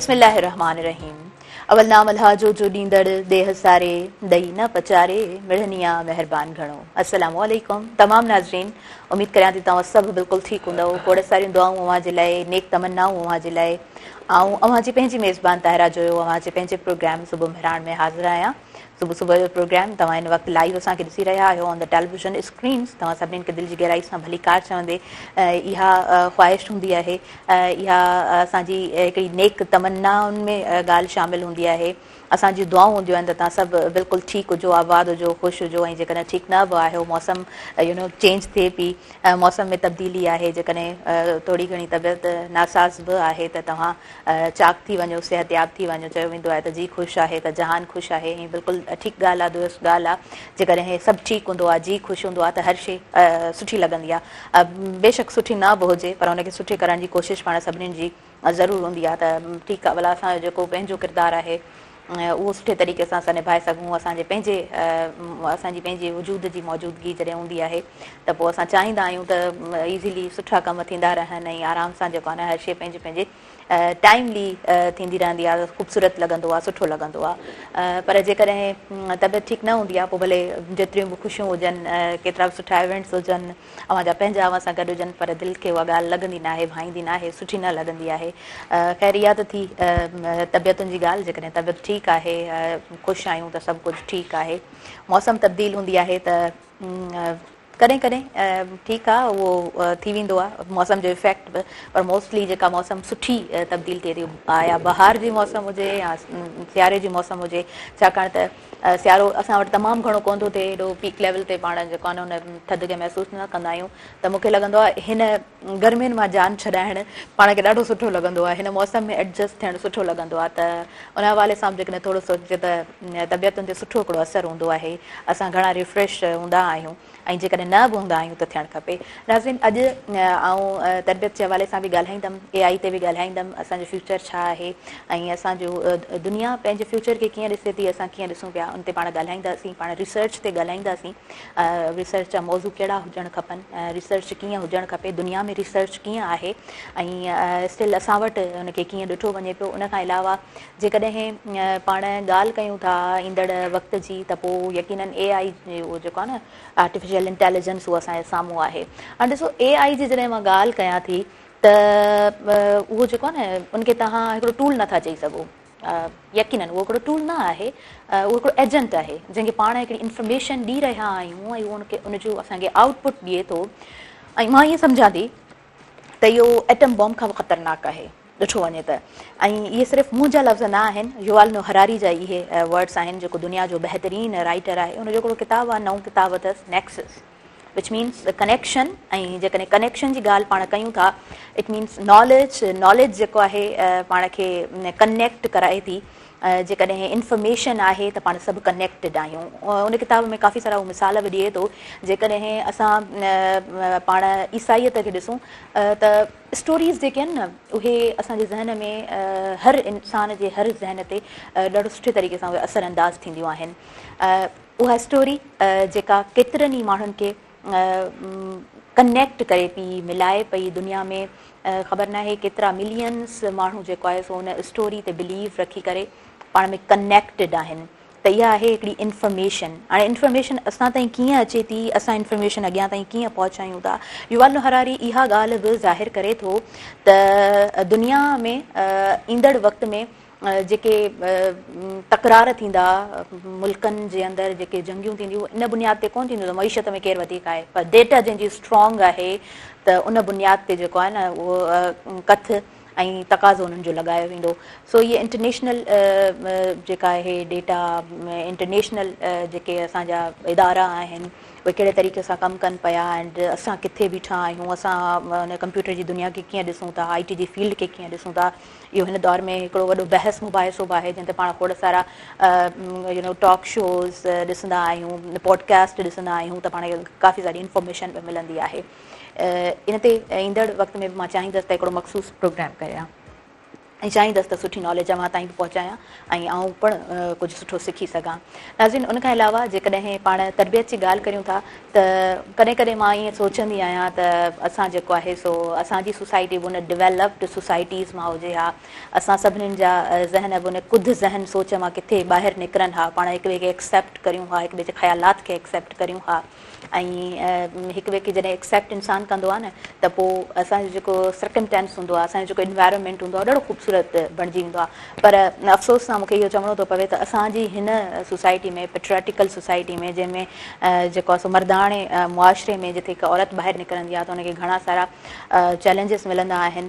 बिस्मिल्लाहिर्रहमानिर्रहीम। अवल नाम अल्लाह जो ॾींदड़ देह सारे ॾई न पचारे मिड़निया महिरबान घणो। अस्सलामु अलैकुम तमाम नाज़रीन, उम्मीद करियां थी तव्हां सभु बिल्कुलु ठीकु हूंदव। खोड़ सारियूं दुआऊं अव्हां जे लाइ, नेक तमन्नाऊं अव्हां जे लाइ। ऐं अव्हां जी पंहिंजी मेज़बान ताहिरा जो अव्हां जे पंहिंजे प्रोग्राम सुबुह मेहरान में हाज़िर आहियां। सुबुह जो प्रोग्राम तव्हां हिन वक़्तु लाइव असांखे ॾिसी रहिया आहियो ऑन द टेलीविज़न स्क्रीन्स। तव्हां सभिनीनि खे दिलि जी गहराई सां भली कार चवंदे इहा ख़्वाहिश हूंदी आहे, इहा असांजी हिकिड़ी नेक तमन्नाउनि में ॻाल्हि शामिलु हूंदी आहे। असांजी दुआऊं हूंदियूं आहिनि त तव्हां सभु बिल्कुलु ठीकु हुजो, आबाद हुजो, ख़ुशि हुजो। ऐं जेकॾहिं ठीकु न बि आहियो, मौसम चेंज थिए पई, मौसम में तब्दीली आहे, जेकॾहिं थोरी घणी तबियत नासाज़ बि आहे त तव्हां चाक थी वञो, सिहतयाब थी वञो। चयो वेंदो आहे त जी ख़ुशि आहे त जहान ख़ुशि आहे। ऐं बिल्कुलु ठीकु ॻाल्हि आहे, दुरुस्त ॻाल्हि आहे। जेकॾहिं सभु ठीकु हूंदो आहे, जी ख़ुशि हूंदो आहे त हर शइ सुठी लॻंदी आहे। बेशक सुठी न बि हुजे पर हुनखे सुठी करण जी कोशिशि पाण सभिनीनि जी ज़रूरु हूंदी आहे। त ठीकु आहे, भला असांजो जेको पंहिंजो किरदारु आहे उहो सुठे तरीक़े सां असां निभाए सघूं। असांजी पंहिंजे वजूद जी मौजूदगी जॾहिं हूंदी आहे त पोइ असां चाहींदा आहियूं त ईज़ीली सुठा कम थींदा रहनि ऐं आराम सां जेको आहे न हर शइ पंहिंजे पंहिंजे टाइमली थींदी रहंदी आहे, ख़ूबसूरत लॻंदो आहे, सुठो लॻंदो आहे। पर जेकॾहिं तबियत ठीकु न हूंदी आहे पोइ भले जेतिरियूं बि ख़ुशियूं हुजनि, केतिरा बि सुठा इवेंट्स हुजनि, अव्हांजा पंहिंजा अव्हां सां गॾु हुजनि, पर दिलि खे उहा ॻाल्हि लॻंदी न आहे, भाईंदी न आहे, सुठी न लॻंदी आहे। ख़ैर इहा त थी तबियतुनि जी ॻाल्हि। जेकॾहिं तबियत ठीकु आहे, ख़ुशि आहियूं त सभु कुझु ठीकु आहे। मौसम तब्दील हूंदी आहे त कॾहिं कॾहिं ठीकु आहे, उहो थी वेंदो आहे मौसम जो इफेक्ट बि। पर मोस्टली जेका मौसम सुठी तब्दील थिए थी, या बहार जी मौसम हुजे या सियारे जी मौसम हुजे, छाकाणि त सियारो असां वटि तमामु घणो कोन थो थिए, हेॾो पीक लेवल ते पाण जेको आहे न हुन थधि खे महसूसु न कंदा आहियूं। त मूंखे लॻंदो आहे हिन गर्मियुनि मां जान छॾाइणु पाण खे ॾाढो सुठो लॻंदो आहे, हिन मौसम में एडजस्ट थियणु सुठो लॻंदो आहे। त उन हवाले सां जेकॾहिं थोरो सोचे त तबियतुनि ते सुठो हिकिड़ो असरु हूंदो आहे, असां घणा रिफ्रेश हूंदा आहियूं ऐं जेकॾहिं न बि हूंदा आहियूं त थियणु खपे। नाज़रीन, अॼु आउं तरबियत जे हवाले सां बि ॻाल्हाईंदमि, AI ते बि ॻाल्हाईंदमि, असांजो फ्यूचर छा आहे ऐं असांजो दुनिया पंहिंजे फ्यूचर खे कीअं ॾिसे थी, असां कीअं ॾिसूं पिया, उन ते पाण ॻाल्हाईंदासीं। पाण रिसर्च ते ॻाल्हाईंदासीं, रिसर्च जा मौज़ू कहिड़ा हुजणु खपनि, रिसर्च कीअं हुजणु खपे, दुनिया में रिसर्च कीअं आहे ऐं स्टिल असां वटि हुनखे कीअं ॾिठो वञे पियो। उन खां अलावा जेकॾहिं पाण ॻाल्हि कयूं था ईंदड़ वक़्त जी, त पोइ यकीनन AI उहो जेको आहे न आर्टिफिशियल इंटेलिजेंस, उहो असांजे साम्हूं आहे। हाणे ॾिसो, AI जी जॾहिं मां ॻाल्हि कयां थी त उहो जेको आहे न उनखे तव्हां हिकिड़ो टूल नथा चई सघो। यकीनन उहो हिकिड़ो टूल न आहे, उहो हिकिड़ो एजेंट आहे जंहिंखे पाण हिकिड़ी इंफॉर्मेशन ॾेई रहिया आहियूं ऐं उहो उनजो असांखे आउटपुट ॾिए थो। ऐं मां ईअं सम्झां थी त इहो एटम बॉम्ब खां बि ख़तरनाक आहे ॾिठो वञे त। ऐं इहे सिर्फ़ु मुंहिंजा लफ़्ज़ न आहिनि, युवाल नोह हरारी जा इहे वर्ड्स आहिनि, जेको दुनिया जो बहितरीनु राइटर आहे। उनजो हिकिड़ो किताबु आहे, नओं किताबु अथसि, नेक्सस, विच मीन्स कनेक्शन। ऐं जेकॾहिं कनेक्शन जी ॻाल्हि पाण कयूं था, इट मीन्स नॉलेज जेको आहे पाण खे कनेक्ट कराए थी। जेकॾहिं इंफॉर्मेशन आहे त पाण सभु कनेक्टेड आहियूं। उन किताब में काफ़ी सारा मिसाल बि ॾिए थो। जेकॾहिं असां पाण ईसाइयत खे ॾिसूं त स्टोरीज़ जेके आहिनि न, उहे असांजे ज़हन में हर इंसान जे हर ज़हन ते ॾाढो सुठे तरीक़े सां उहे असरअंदाज़ थींदियूं आहिनि। उहा स्टोरी जेका केतिरनि ई माण्हुनि खे कनेक्ट करे पई, मिलाए पई दुनिया में, ख़बर न आहे केतिरा मिलियंस माण्हू जेको आहे सो उन स्टोरी ते बिलीव रखी करे पाण में कनेक्टेड आहिनि। त इहा आहे हिकिड़ी इंफॉर्मेशन। हाणे इंफॉर्मेशन असां ताईं कीअं अचे थी, असां इंफॉर्मेशन अॻियां ताईं कीअं पहुचायूं था, युवाल नोह हरारी इहा ॻाल्हि बि ज़ाहिर करे थो त दुनिया में ईंदड़ वक़्त में जेके तकरार थींदा मुल्कनि जे अंदरि, जेके जंगियूं थींदियूं, इन बुनियाद ते कोन थींदियूं त मईशत में केरु वधीक आहे, पर डेटा जंहिंजी स्ट्रॉन्ग आहे त उन बुनियाद ते जेको आहे न उहो कथ ऐं तक़ाज़ो उन्हनि जो लॻायो वेंदो। सो इहे इंटरनेशनल जेका आहे डेटा, इंटरनेशनल जेके असांजा इदारा आहिनि, उहे कहिड़े तरीक़े सां कमु कनि पिया एंड असां किथे बीठा आहियूं, असां हुन कंप्यूटर जी दुनिया खे कीअं ॾिसूं था, IT जी फील्ड खे कीअं ॾिसूं था। इहो हिन दौर में हिकिड़ो वॾो बहस मुबाहिसो बि आहे, जंहिं ते पाण खोड़ सारा टॉक शोज़ ॾिसंदा आहियूं, पॉडकास्ट ॾिसंदा आहियूं, त पाण खे काफ़ी सारी इंफॉर्मेशन बि मिलंदी आहे। इन ते ईंदड़ वक़्त में बि मां चाहींदसि त हिकिड़ो मख़सूस प्रोग्राम कयां। ऐं चाहींदसि त सुठी नॉलेज मां ताईं बि पहुचायां ऐं आउं पिणु कुझु सुठो सिखी सघां। नाज़रीन, उन खां अलावा जेकॾहिं पाण तरबियत जी ॻाल्हि करियूं था त कॾहिं कॾहिं मां ईअं सोचंदी आहियां त असां जेको आहे सो असांजी सोसाइटी उन डेवलप्ड सोसाइटीज़ मां हुजे हा, असां सभिनीनि जा ज़हन उन कुद ज़हन सोच मां किथे ॿाहिरि निकिरनि हा, पाण हिक ॿिए खे एक्सेप्ट करियूं हा, हिक ॿिए जे ख़्यालात खे एक्सेप्ट करियूं हा ऐं हिक ॿिए खे जॾहिं एक्सेप्ट इंसानु कंदो आहे न त पोइ असांजो जेको सर्कमटेंस हूंदो आहे, असांजो जेको इन्वायरमेंट हूंदो आहे ॾाढो ख़ूबसूरत बणिजी वेंदो आहे। पर अफ़सोस सां मूंखे इहो चवणो थो पवे त असांजी हिन सोसाइटी में पेट्रियाटिकल सोसाइटी में जंहिंमें जेको आहे सो मर्दाणे मुआशिरे में जिथे हिकु औरत ॿाहिरि निकिरंदी आहे त हुनखे घणा सारा चैलेंजिस मिलंदा आहिनि,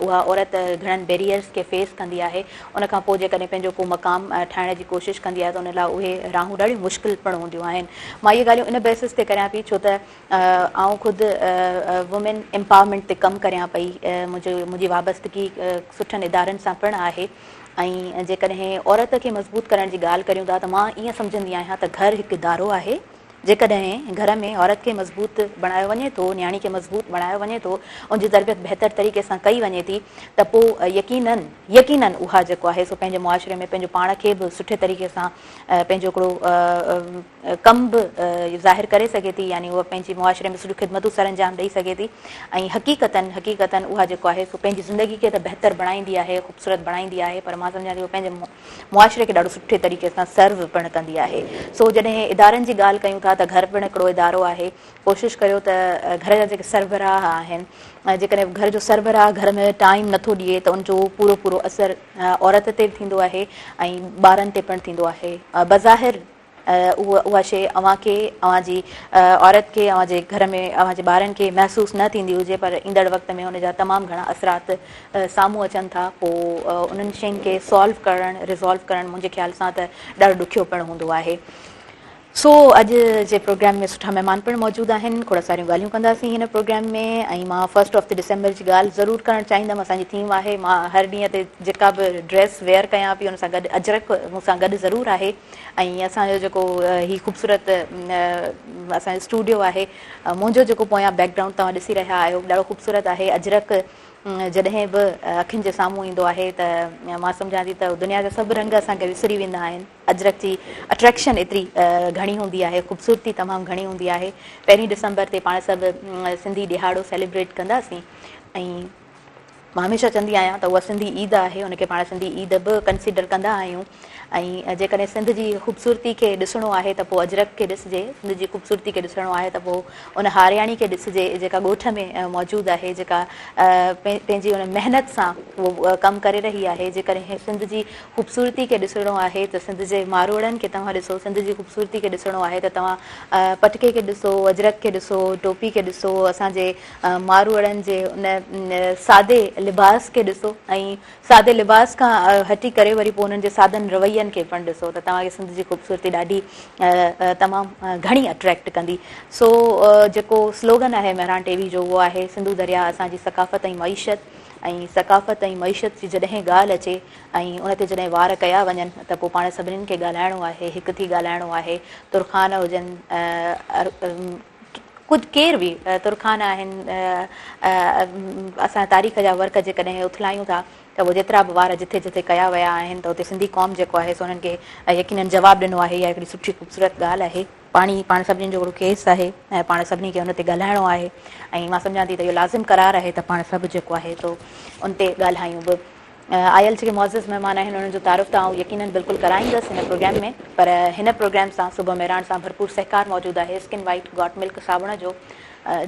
उहा औरत घणनि बैरियर्स खे फेस कंदी आहे। उन खां पोइ जेकॾहिं पंहिंजो को मक़ाम ठाहिण जी कोशिशि कंदी आहे त उन लाइ उहे राहूं ॾाढियूं मुश्किल पिणु हूंदियूं आहिनि। मां इहे ॻाल्हियूं इन बेसिस ते करियां पई छो त आउं ख़ुदि वुमेन एम्पावरमेंट ते कमु करियां पई, मुंहिंजी वाबस्तगी सुठनि इदारनि सां पिणु आहे। ऐं जेकॾहिं औरत खे मज़बूत करण जी ॻाल्हि करियूं था त मां ईअं सम्झंदी आहियां त घरु हिकु इदारो आहे। जेकॾहिं घर में औरत खे मज़बूत बणायो वञे थो, न्याणी खे मज़बूत बणायो वञे थो, उनजी तरबियत बहितर तरीक़े सां कई वञे थी त पोइ यकीनन उहा जेको आहे सो पंहिंजे मुआशिरे में पंहिंजो पाण खे बि सुठे तरीक़े सां पंहिंजो हिकिड़ो कमु बि ज़ाहिर करे सघे थी, यानी उहा पंहिंजी मुआशिरे में सुठियूं ख़िदमतूं सर अंजाम ॾेई सघे थी। ऐं हक़ीक़तनि उहा जेको आहे सो पंहिंजी ज़िंदगी खे त बहितर बणाईंदी आहे, ख़ूबसूरत बणाईंदी आहे, पर मां सम्झां थी उहा पंहिंजे मुआशिरे खे ॾाढो सुठे तरीक़े सां सर्व पिणु कंदी आहे। सो जॾहिं इदारनि जी ॻाल्हि कयूं था त घर पिणु हिकिड़ो इदारो आहे। कोशिशि करियो त घर जा जेके सरबराह आहिनि, जेकॾहिं घर जो सरबराह घर में टाइम नथो ॾिए त उनजो पूरो असरु औरत ते बि थींदो आहे ऐं ॿारनि ते पिणु थींदो आहे। बज़ाहिर उहा शइ अव्हांजी औरत खे अव्हांजे घर में अव्हांजे ॿारनि खे महसूसु न थींदी हुजे, पर ईंदड़ वक़्त में हुनजा तमामु घणा असरात साम्हूं अचनि था। पोइ उन्हनि शयुनि खे रिज़ॉल्व करणु मुंहिंजे ख़्याल सां त ॾाढो ॾुखियो पिणु हूंदो आहे। सो अॼु जे प्रोग्राम में सुठा महिमान पिणु मौजूदु आहिनि, खोड़ सारियूं ॻाल्हियूं कंदासीं हिन प्रोग्राम में। ऐं मां 1 डिसेंबर जी ॻाल्हि ज़रूरु करणु चाहींदमि। असांजी थीम आहे, मां हर ॾींहं ते जेका बि ड्रेस वेयर कयां पई उन सां गॾु अजरक मूंसां गॾु ज़रूरु आहे। ऐं असांजो जेको हीउ ख़ूबसूरत असांजो स्टूडियो आहे, मुंहिंजो जेको पोयां बैकग्राउंड तव्हां ॾिसी रहिया आहियो ॾाढो ख़ूबसूरत आहे। अजरक जॾहिं बि अखियुनि जे साम्हूं ईंदो आहे त मां सम्झां थी त दुनिया जा सभु रंग असांखे विसरी वेंदा आहिनि। अजरक जी अट्रैक्शन एतिरी घणी हूंदी आहे, ख़ूबसूरती तमामु घणी हूंदी आहे। 1 डिसेंबर ते पाण सभु सिंधी ॾिहाड़ो सेलिब्रेट कंदासीं ऐं मां हमेशह चवंदी आहियां त उहा सिंधी ईद आहे, उनखे पाण सिंधी ईद बि कंसीडर कंदा आहियूं। ऐं जेकॾहिं सिंध जी ख़ूबसूरती खे ॾिसणो आहे त पोइ अजरक खे ॾिसिजे, सिंध जी ख़ूबसूरती खे ॾिसणो आहे त पोइ उन हारियाणी खे ॾिसिजे जेका ॻोठ में मौजूदु आहे, जेका पंहिंजी उन महिनत सां उहो कमु करे रही आहे। जेकॾहिं सिंध जी ख़ूबसूरती खे ॾिसणो आहे त सिंध जे मारवड़नि खे तव्हां ॾिसो, सिंध जी ख़ूबसूरती खे ॾिसणो आहे त तव्हां पटके खे ॾिसो, अजरक खे ॾिसो, टोपी खे ॾिसो, असांजे मारवड़नि जे उन सादे लिबास खे ॾिसो ऐं सादे लिबास खां हटी करे वरी पोइ उन्हनि जे सादनि रवैयनि खे पिणु ॾिसो त तव्हांखे सिंध जी ख़ूबसूरती ॾाढी तमामु घणी अट्रैक्ट कंदी। सो जेको स्लोगन आहे महरान टेवी जो उहो आहे, सिंधु दरिया असांजी सकाफ़त ऐं मईशत। ऐं सकाफ़त ऐं मईशत जी जॾहिं ॻाल्हि अचे ऐं उन ते जॾहिं वार कया वञनि त पोइ पाण सभिनीनि खे ॻाल्हाइणो आहे, हिकु थी ॻाल्हाइणो आहे। तुरखान हुजनि, कुझु केर बि तुरखान आहिनि, असां तारीख़ जा वर्क जेकॾहिं उथलायूं था त उहे जेतिरा बि वार जिथे जिथे कया विया आहिनि त उते सिंधी क़ौम जेको आहे सो उन्हनि खे यकीननि जवाबु ॾिनो आहे। इहा हिकिड़ी सुठी ख़ूबसूरत ॻाल्हि आहे। पाण सभिनीनि जो हिकिड़ो केस आहे ऐं पाण सभिनी खे उन ते ॻाल्हाइणो आहे। ऐं मां सम्झां थी त इहो लाज़िम करार आहे त पाण सभु जेको आहे सो उन ते ॻाल्हायूं बि। आयल जेके मुअज़्ज़िज़ महिमान आहिनि उन्हनि जो तारुफ़ त आउं यकीननि बिल्कुलु कराईंदसि हिन प्रोग्राम में, पर हिन प्रोग्राम सां सुबुह मेरान सां भरपूर सहकार मौजूदु आहे स्किन वाइट गॉट मिल्क साबुण जो,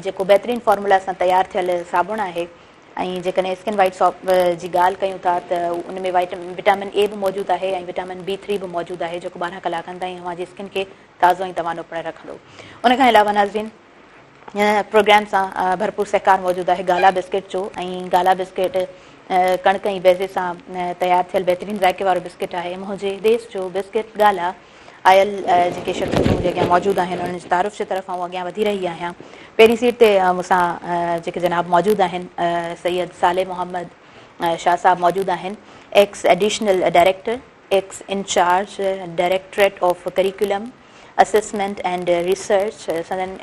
जेको बहितरीनु फॉर्मूला सां तयारु थियल साबुण आहे। ऐं जेकॾहिं स्किन वाइट सॉप जी ॻाल्हि कयूं था त उन में विटामिन ए बि मौजूदु आहे ऐं विटामिन B3 बि मौजूदु आहे, जेको 12 कलाकनि ताईं अव्हांजी स्किन खे ताज़ो ऐं तवानो पिणु रखंदो। उन खां अलावा नाज़रीन प्रोग्राम सां भरपूर सहकार मौजूदु आहे गाला बिस्किट जो। ऐं गाला बिस्किट कणिक ऐं बेज़े सां तयारु थियल बहितरीनु ज़ाइके वारो बिस्किट आहे। मुंहिंजे देश जो बिस्किट गाला आयल जेके शख़्स मुंहिंजे अॻियां मौजूदु आहिनि उन्हनि जी तारुफ़ जी तरफ़ आउं अॻियां वधी रही आहियां। पहिरीं सीट ते मूंसां जेके जनाब मौजूदु आहिनि, सैयद साले मोहम्मद शाह साहब मौजूदु आहिनि, ex additional director, ex incharge directorate of curriculum assessment and research संदन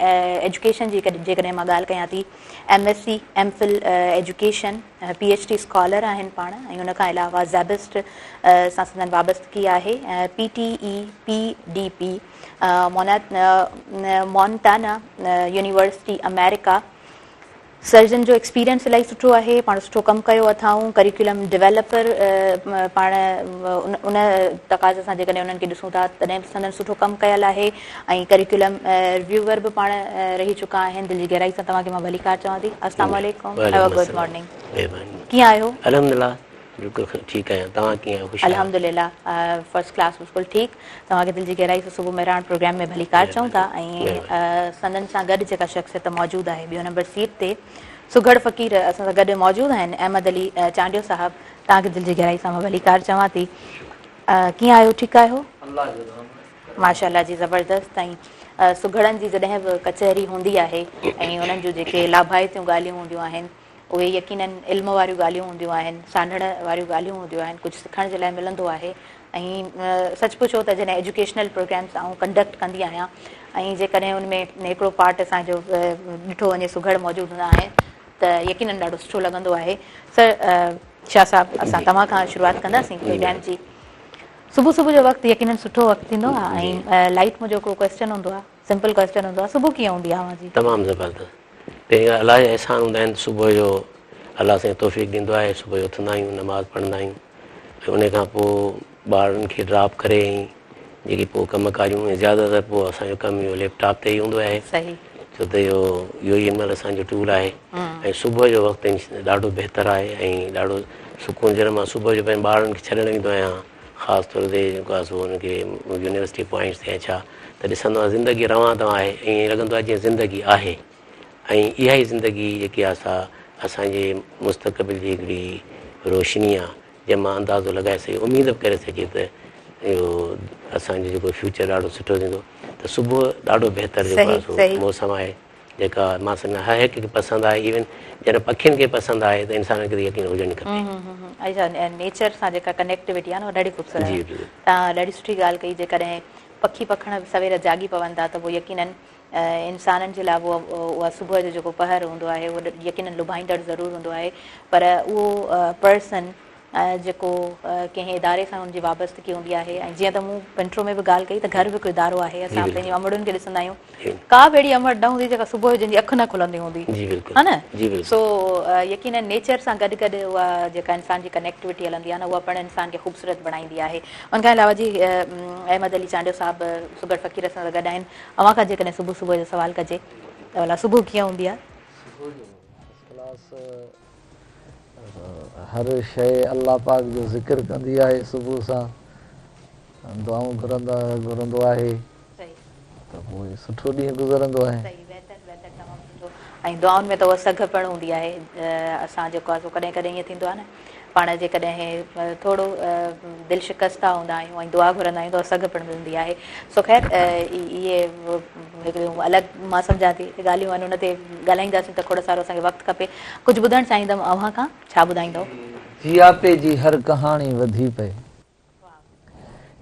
एजुकेशन जी जेकॾहिं मां ॻाल्हि कयां थी MSc MPhil education PhD scholar आहिनि पाण ऐं उन खां अलावा ज़ैबिस्ट सां संदन वाबस्तगी आहे PTE PDP Montana university America surgeon जो एक्सपीरियंस इलाही सुठो आहे पाण सुठो कमु कयो अथऊं करिकुलम डेवलपर पाण उन तक़ाज़े सां जेकॾहिं उन्हनि खे ॾिसूं था तॾहिं बि संदन सुठो कमु कयल आहे ऐं करिकुलम रिव्यूवर बि पाण रही चुका आहिनि दिलि जी गहराई सां तव्हांखे मां भलीकार चवां थी अस्सलाम वालेकुम गुड मॉर्निंग कीअं आहियो अल्हम्दुलिल्लाह बिल्कुलु ठीकु आहियां तव्हां कीअं आहियो अल्हम्दुलिल्लाह फर्स्ट क्लास बिल्कुलु ठीकु तव्हांखे दिलि जी गहराई सां सुबुह मेहरान प्रोग्राम में भलीकार चऊं था ऐं संदन सां गॾु जेका शख़्सियत मौजूदु आहे ॿियो नंबर सीट ते सुघड़ फ़क़ीर असां सां गॾु मौजूदु आहिनि अहमद अली चांडियो साहिबु तव्हांखे दिलि जी गहराई सां मां भलीकार चवां थी कीअं आहियो ठीकु आहियो माशाअल्लाह जी ज़बरदस्त ऐं सुघड़नि जी जॾहिं बि कचहरी हूंदी आहे ऐं उन्हनि जूं जेके लाभाइतियूं ॻाल्हियूं हूंदियूं आहिनि उहे यकीनन इल्म वारियूं ॻाल्हियूं हूंदियूं आहिनि सानड़ वारियूं ॻाल्हियूं हूंदियूं आहिनि कुझु सिखण जे लाइ मिलंदो आहे ऐं सच पुछो त जॾहिं एजुकेशनल प्रोग्राम्स आउं कंडक्ट कंदी आहियां ऐं जेकॾहिं उन में हिकिड़ो पार्ट असांजो ॾिठो वञे सुघड़ मौजूदु हूंदा आहिनि त यकीनन ॾाढो सुठो लॻंदो आहे सर शाह साहिबु असां तव्हां खां शुरूआति कंदासीं प्रोग्राम जी सुबुह सुबुह जो वक़्तु यकीनन सुठो वक़्तु थींदो आहे ऐं लाइट मुंहिंजो को क्वेश्चन हूंदो आहे सिंपल क्वेश्चन हूंदो आहे सुबुह कीअं हूंदी आहे तव्हांजी तमामु ज़बरदस्त पहिरीं अलाह जा अहसान हूंदा आहिनि सुबुह जो अलाह साईं तौफ़ीक़ ॾींदो आहे सुबुह जो उथंदा आहियूं नमाज़ पढ़ंदा आहियूं ऐं उन खां पोइ ॿारनि खे ड्रॉप करे ऐं जेकी पोइ कम कारियूं ऐं ज़्यादातर पोइ असांजो कमु इहो लैपटॉप ते ई हूंदो आहे सही छो त इहो ई हिन महिल असांजो टूल आहे ऐं सुबुह जो वक़्तु ॾाढो बहितरु आहे ऐं ॾाढो सुकून जॾहिं मां सुबुह जो पंहिंजे ॿारनि खे छॾणु वेंदो आहियां ख़ासि तौर ते जेको आहे सो हुनखे यूनिवर्सिटी पॉइंट्स ते छा त ॾिसंदो आहे ज़िंदगी रवां तव्हां आहे ऐं ईअं लॻंदो आहे जीअं ज़िंदगी आहे ऐं इहा ई ज़िंदगी जेकी आहे असांजे मुस्तक़बिल जी हिकिड़ी रोशनी आहे जंहिं मां अंदाज़ो लॻाए सघे उमेद बि करे सघे त इहो असांजो जेको फ्यूचर ॾाढो सुठो थींदो त सुबुह ॾाढो बहितरु जेको आहे सो मौसम आहे जेका मां सम्झां हर हिक खे पसंदि आहे इवन जॾहिं पखियुनि खे पसंदि आहे त इंसान खे यकीन हुजणु खपे नेचर सां जेका कनेक्टिविटी आहे न उहा ॾाढी ख़ूबसूरत आहे तव्हां ॾाढी सुठी ॻाल्हि कई जेकॾहिं पखी पखण सवेर जागी पवनि था त उहो यकीनन इंसाननि जे लाइ उहा सुबुह जो जेको पहर हूंदो आहे उहो यकीनन लुभाईंदड़ ज़रूरु हूंदो आहे पर उहो पर्सन जेको कंहिं इदारे सां हुनजी वाबस्तगी हूंदी आहे ऐं जीअं त मूं इंट्रो में बि ॻाल्हि कई त घर बि हिकु इदारो आहे असां पंहिंजी अमड़ुनि खे ॾिसंदा आहियूं का बि अहिड़ी अमड़ न हूंदी जेका सुबुह जो जंहिंजी अखि न खुलंदी हूंदी हा न सो यकीनन नेचर सां गॾु गॾु उहा जेका इंसान जी कनेक्टिविटी हलंदी आहे न उहा पिणु इंसान खे ख़ूबसूरत बणाईंदी आहे उन खां अलावा जी अहमद अली चांडियो साहिबु सुघड़ फ़क़ीर सां गॾु आहिनि अव्हां खां जेकॾहिं सुबुह सुबुह जो सवालु कजे त भला सुबुह कीअं हूंदी आहे हर शइ अल्लाह पाक जो ज़िक्र कंदी आहे सुबुह सां दुआऊं घुरंदो आहे त पोइ सुठो ॾींहुं गुज़रंदो आहे ऐं दुआउनि में त उहा सघ पिणु हूंदी आहे असां जेको आहे सो कॾहिं कॾहिं ईअं थींदो आहे न पाण जेकॾहिं थोरो दिलि शिकस्ता हूंदा आहियूं ऐं दुआ घुरंदा आहियूं त उहा सघ पिणु मिलंदी आहे सो ख़ैर इहे हिकिड़ियूं अलॻि मां सम्झां थी ॻाल्हियूं आहिनि उन ते ॻाल्हाईंदासीं त खोड़ सारो असांखे वक़्तु खपे कुझु ॿुधणु चाहींदमि अव्हां खां छा ॿुधाईंदव जियापे जी हर कहाणी वधी पए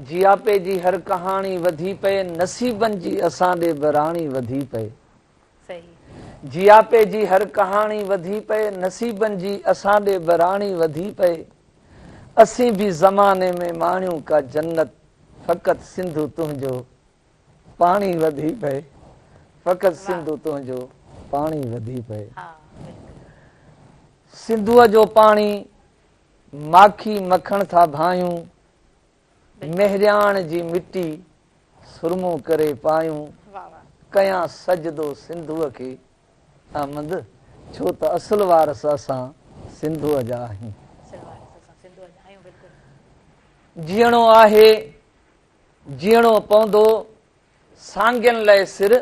जियापे जी हर कहाणी वधी पए नसीबनि जी असां ॾे बराणी वधी पए जियापे जी हर कहाणी वधी पए नसीबनि जी असां ॾे बराणी वधी पए असीं बि ज़माने में माणियूं का जन्नत फ़क़ति सिंधु तुंहिंजो पाणी वधी पए फ़क़ति सिंधु तुंहिंजो पाणी वधी पए सिंधुअ जो पाणी माखी मखण था भायूं मेहरियाण जी मिटी सुरमो करे पायूं कयां सजदो सिंधुअ खे अहमद छो त असुल वारस असां सिंधुअ जा आहियूं जीअणो आहे जीअणो पवंदो सांगियनि लाइ सिर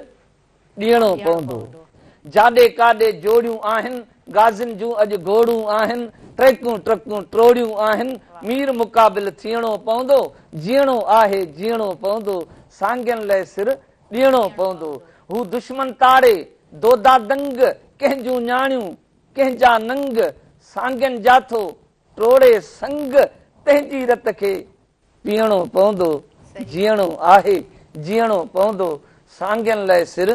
ॾियणो पवंदो जाॾे काॾे जोड़ियूं आहिनि गाज़िन जूं अॼु घोड़ूं आहिनि ट्रैकूं ट्रकूं ट्रोड़ियूं आहिनि मीर मुक़ाबिल थियणो पवंदो जीअणो आहे जीअणो पवंदो सांगियनि लाइ सिर ॾियणो पवंदो हू दुश्मन ताड़े दोदा दंग कंहिंजूं न्याणियूं कंहिंजा नंग सांगियनि जाथो ट्रोड़े संग तंहिंजी रत खे पीअणो पवंदो जीअणो आहे जीअणो पवंदो सांगियन लाइ सिर